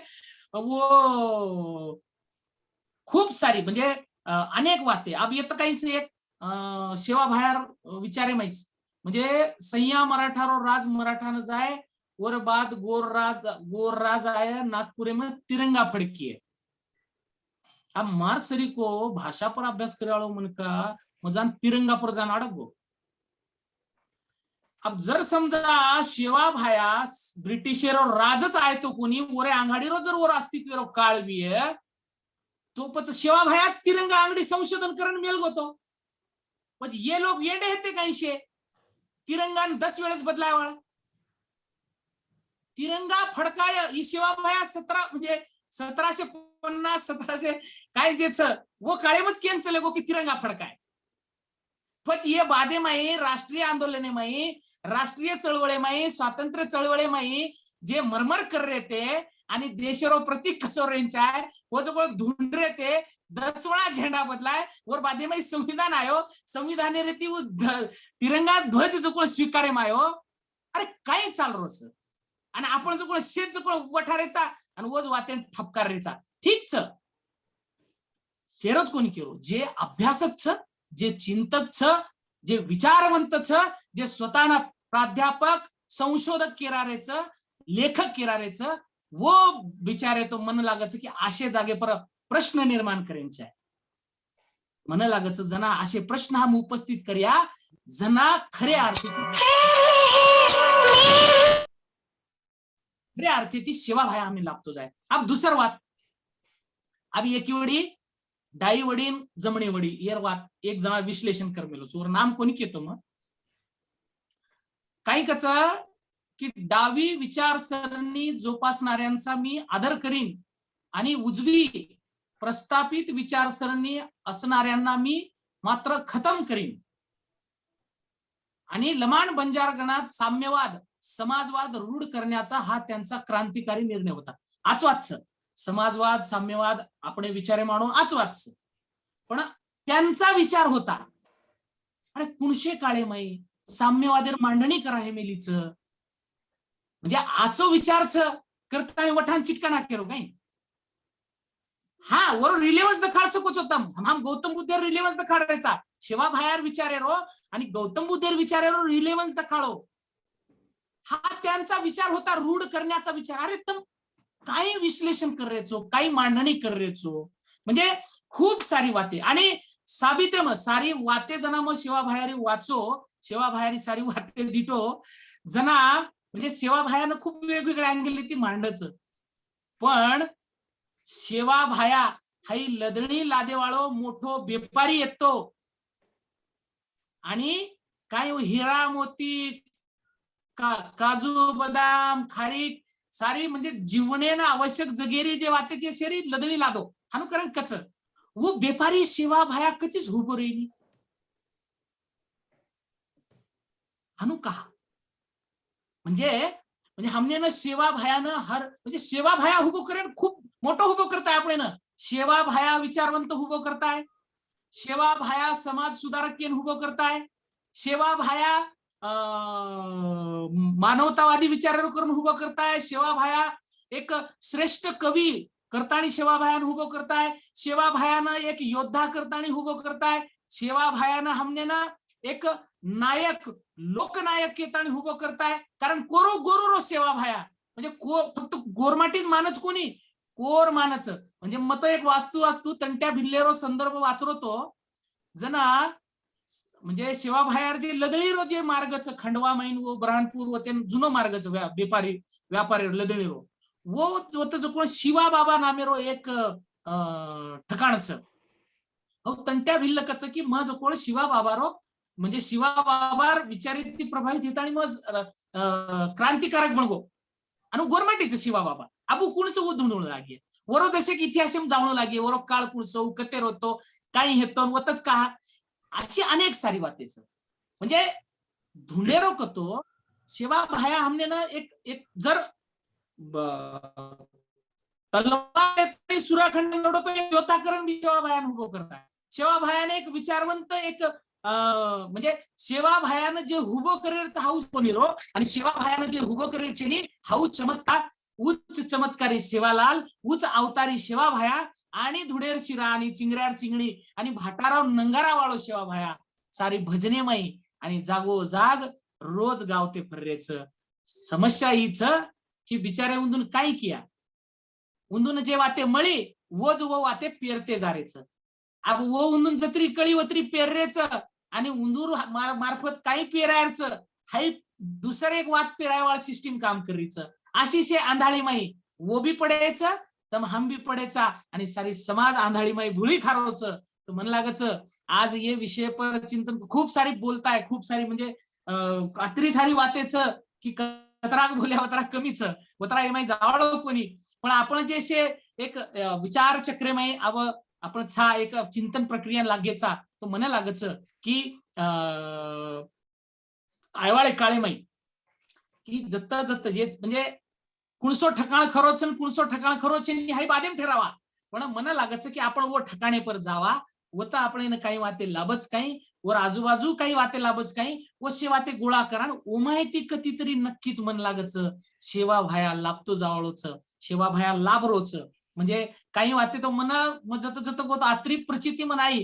वो खूप सारी म्हणजे अनेक वाते. अब येतं काहीच एक सेवा भायार विचारे माहिती म्हणजे सय्या मराठारो राज मराठा न जाए और बाद गोर राज आए नागपुरे में तिरंगा फड़की है. अब मारसरी को भाषा पर अभ्यास करे वालों मन का मजान तिरंगा पर जान अडगो. अब जर समजा सेवा भाया ब्रिटिशेरो राजच आहे तो कोणी ओरे आंगाडीरो जर ओर अस्तित्व काळवी आहे तो पच सेवा भायाच तिरंगा आंगडी संशोधन करण मेल गोतो. म्हणजे ये लोक येडे हेते काहीशे तिरंगा 10 वेळेस बदलाय वाळ तिरंगा फडकाय ही सेवा भाया 17 म्हणजे 1750 1700 काय जेच वो काळेमच कॅन्सल गो की तिरंगा फडकाय. पच ये बादे माई राष्ट्रीय आंदोलने माई राष्ट्रीय चळवळे माई स्वातंत्र्य चळवळे माई जे मरमर कर रहे थे आणि देशरो प्रतीक कसोर आहे वो जो ढूंढ रहे थे 10वां झंडा बदलाय और बादे में संविधान आयो संविधान रीती वो तिरंगा ध्वज जो स्वीकारे मायो. अरे काय चाल रो सर आणि आपण जो शेत जो वठारेचा आणि वोज वाते ठपकारेचा ठीक छ शेरच कोणी केलो जे अभ्यासक छ जे चिंतक छ जे विचारवंत छ जे स्वतःना प्राध्यापक संशोधक केरारेच लेखक केरारेच वो बिचारे तो मन लागच की आशे जागे पर प्रश्न निर्माण करेंचे मन लागच जना असे प्रश्न हम उपस्थित करूया जना खऱ्या अर्थी ती सेवा भाया आम्ही लागतो जाय. अब दुसर वात अब एकी वडी डाई वडीन जमणे वडी येर वात एक जणा विश्लेषण कर मेलो चोर नाम कोणी केतो मग काही कच की डावी विचारसरणी जोपासणाऱ्यांचा मी आदर करीन आणि उजवी प्रस्थापित विचारसरणी असणाऱ्यांना मी मात्र खतम करीन. आणि लमाण बंजार गणात साम्यवाद समाजवाद रूढ करण्याचा हा त्यांचा क्रांतिकारी निर्णय होता. आचवाच समाजवाद साम्यवाद आपण विचारे मानू आचवाच पण त्यांचा विचार होता. आणि कुणशे काळे माई साम्यवादीर मांडणी करा हे मेलीच म्हणजे आचो विचारच करता आणि वठान चिटका ना केलो काही हा वर रिलेवन्स दखाड सकोच होता हम गौतम बुद्धेर रिलेवन्स दखाडायचा सेवा भायार विचारे रो आणि गौतम बुद्धेर विचारे रो रिलेवन्स दखाडो हा त्यांचा विचार होता रूढ करण्याचा विचार. अरे तुम काही विश्लेषण कर रेचो काही मांडणी कर रेचो म्हणजे खूप सारी वाते आणि साबिते मग सारी वाते जना मग सेवा भायारी वाचो सेवा भायारी सारी वाते दिटो जना म्हणजे सेवा भायानं खूप वेगवेगळ्या अँगल ती मांडच पण सेवा भाया हाई लदणी लादेवाळो मोठो व्यापारी येतो आणि काय हिरा मोती काजू बदाम खारीक सारी म्हणजे जीवनेनं आवश्यक जगेरी जे वाते जे शेरी लदणी लादो हानु कारण कच वो व्यापारी सेवा भाया कधीच उभो राहिली हानु कहा म्हणजे हमने ना सेवा भायानं हर म्हणजे सेवा भाया उभो करेन खूप मोठं उभो करताय आपण ना सेवा भाया विचारवंत उभो करताय सेवा भाया समाज सुधारक केन उभो करताय सेवा भाया मानवतावादी विचार करून उभो करताय सेवा भाया एक श्रेष्ठ कवी करतानी सेवा भायानं उभो करताय सेवा भायानं एक योद्धा करतानी उभो करताय सेवा भायानं हमने ना एक नायक लोकनायक केतानी उभो करताय कारण कोरो गोरो सेवा भाया म्हणजे फक्त गोरमाटीच मानच कोणी कोर मानच म्हणजे मत एक वास्तू तंट्या भिल्लेरो संदर्भ वाचरो तो जना म्हणजे सेवा भायार जे लदळीरो जे मार्गच खंडवा मैन व ब्रहानपूर व ते जुनो मार्गच व्यापारी लदळीरो वो जो कोण शिवा बाबा नामेरो एक ठिकाणच तंट्या भिल्लकच की म जो कोण शिवा बाबारो म्हणजे शिवा बाबार विचारित ती प्रभावित येत आणि मग क्रांतिकारक बनगो आणि गोरमाटीचं शिवा बाबा आबू कुणचं उधळून लागे वरो दशक इतिहास जाणू लागे वरो काळ कुणसो कतेर होतो काही हेतो वतच का अशी अनेक सारी वाटेच म्हणजे धुंडेरो कतो शिवा भाया हमने ना एक जर तलवार सुराखंड लढवतो एक योद्धाकरण शिवा भायान उभं करताय शिवा भायाने एक विचारवंत एक म्हणजे शिवा भायानं जे उभं करेल हाऊस पनिरो आणि शिवा भायानं जे उभं करेल शेनी हाऊस चमत्कार उच्च चमत्कारी सेवालाल उच्च अवतारी शिवा भाया आणि धुडेर शिरा आणि चिंगऱ्यार चिंगडी आणि भाटाराव नंगारा वाळो शिवा भाया सारी भजनेमयी आणि जागो जाग रोज गावते फर्रेच समस्या हीच की बिचारे उंदून काय किया उंदून जे वाते मळी वोज वो वाते पेरते जारेच अब वो उंदून जत्री कळी वत्री पेररेच आणि उंदूर मार्फत काही पेरायचं हाय दुसरं एक वात पेरायवाळ सिस्टीम काम करीचं अशी शे आंधळीमाई वो बी पडायचं तर हम बी पडायचा आणि सारी समाज आंधळीमाई भुळी खारोचं तर मन लागच आज ये विषय पर चिंतन खूप सारी बोलताय खूप सारी म्हणजे अत्री सारी वातेच की कतराक बोल्या वतरा कमीच वतरा एमाई जावळ कोणी पण आपण जे शे एक विचार चक्रमय आपण छा एक चिंतन प्रक्रिया लागेचा तो मन लागच की आयवाळे काळेमाई की जत जत हे म्हणजे कुणसो ठिकाण खरोच कुणसो ठिकाण खरोच हाय बादेम ठरावा पण मन लागच की आपण वो ठिकाणे पर जावा व तर आपण काही वाते लाभच काही वर आजूबाजू काही वाते लाभच काही व शेवाते गोळा करा ओमाहिती कधीतरी नक्कीच मन लागच शेवा भाया लाभतो जावळोच शेवा भाया लाभरोच म्हणजे काही वाते तो मन जत जत होत आत्री प्रचिती म्हणाई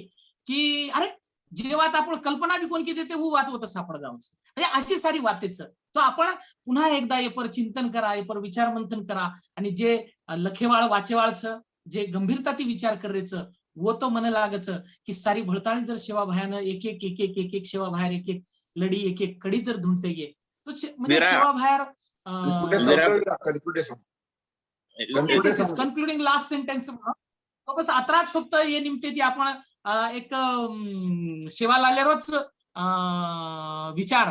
की अरे जे वात आपण कल्पना बी कोण की देते वो वात होत सापड जाऊच म्हणजे अशी सारी वातेच तो आपण पुन्हा एकदा यापर चिंतन करा यापर विचार मंथन करा आणि जे लखेवाळ वाचेवाळचं जे गंभीरता ती विचार करायचं वो तो मन लागच की सारी भळताळी जर शिवा भायानं एक एक एक एक एक एक शिवा बाहेर एक एक लढी एक एक कडी जर धुंडते गे तो म्हणजे शिवा बाहेर कन्क्लुडिंग लास्ट सेंटेन्स बस आत्राच फक्त हे निमते ती आपण एक शिवा लालेरोच विचार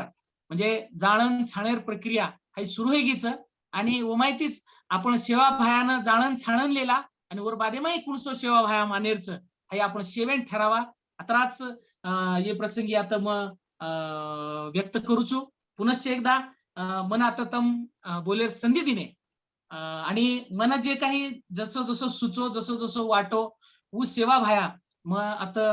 म्हणजे जाणन छाणेर प्रक्रिया हाय सुरू आहे गीच आणि माहितीच आपण शिवा भायानं जाणन छाणनलेला आणि वर बादेमाई कुणसो शिवा भाया मानेरच हाय आपण शेवेन ठरावा आत्राच हे प्रसंगी आता मग व्यक्त करूचू पुनश्च एकदा मन आता तम बोलेर संधी दिने आणि मन जे काही जसं जसं सुचो जसं जसं वाटो ऊ सेवा भाया मग आता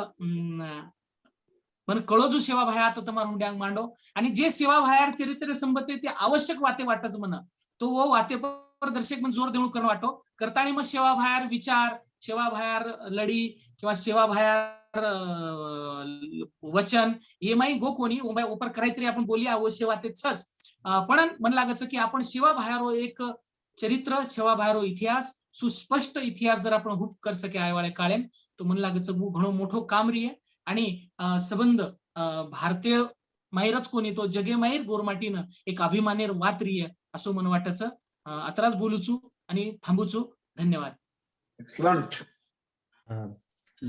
मन कळोजू सेवा भाया आता तुम्हाला मुंड्यांग मांडो आणि जे सेवा भायार चरित्र संबंधित ते आवश्यक वाते वाटच म्हण तो वो वाते पर दर्शक मन जोर देऊन करून वाटो करताना मग सेवा भायार विचार सेवा भायार लढी किंवा सेवा भायार वचन हे माही गो कोणी उपर करायतरी आपण बोली अवश्य वातेच पण मन लागच की आपण सेवा भायारो एक चरित्र सेवा भायारो इतिहास सुस्पष्ट इतिहास जर आपण हुप कर सके आयवाळे काळेम तो मन लागच घणो मोठो काम रिये आणि संबंध भारतीय माहेरच कोणी तो जगे माहेर गोरमाटीनं एक अभिमानेर वात रिये असं मन वाटच आत्राच बोलूचू आणि थांबूचू धन्यवाद. Excellent.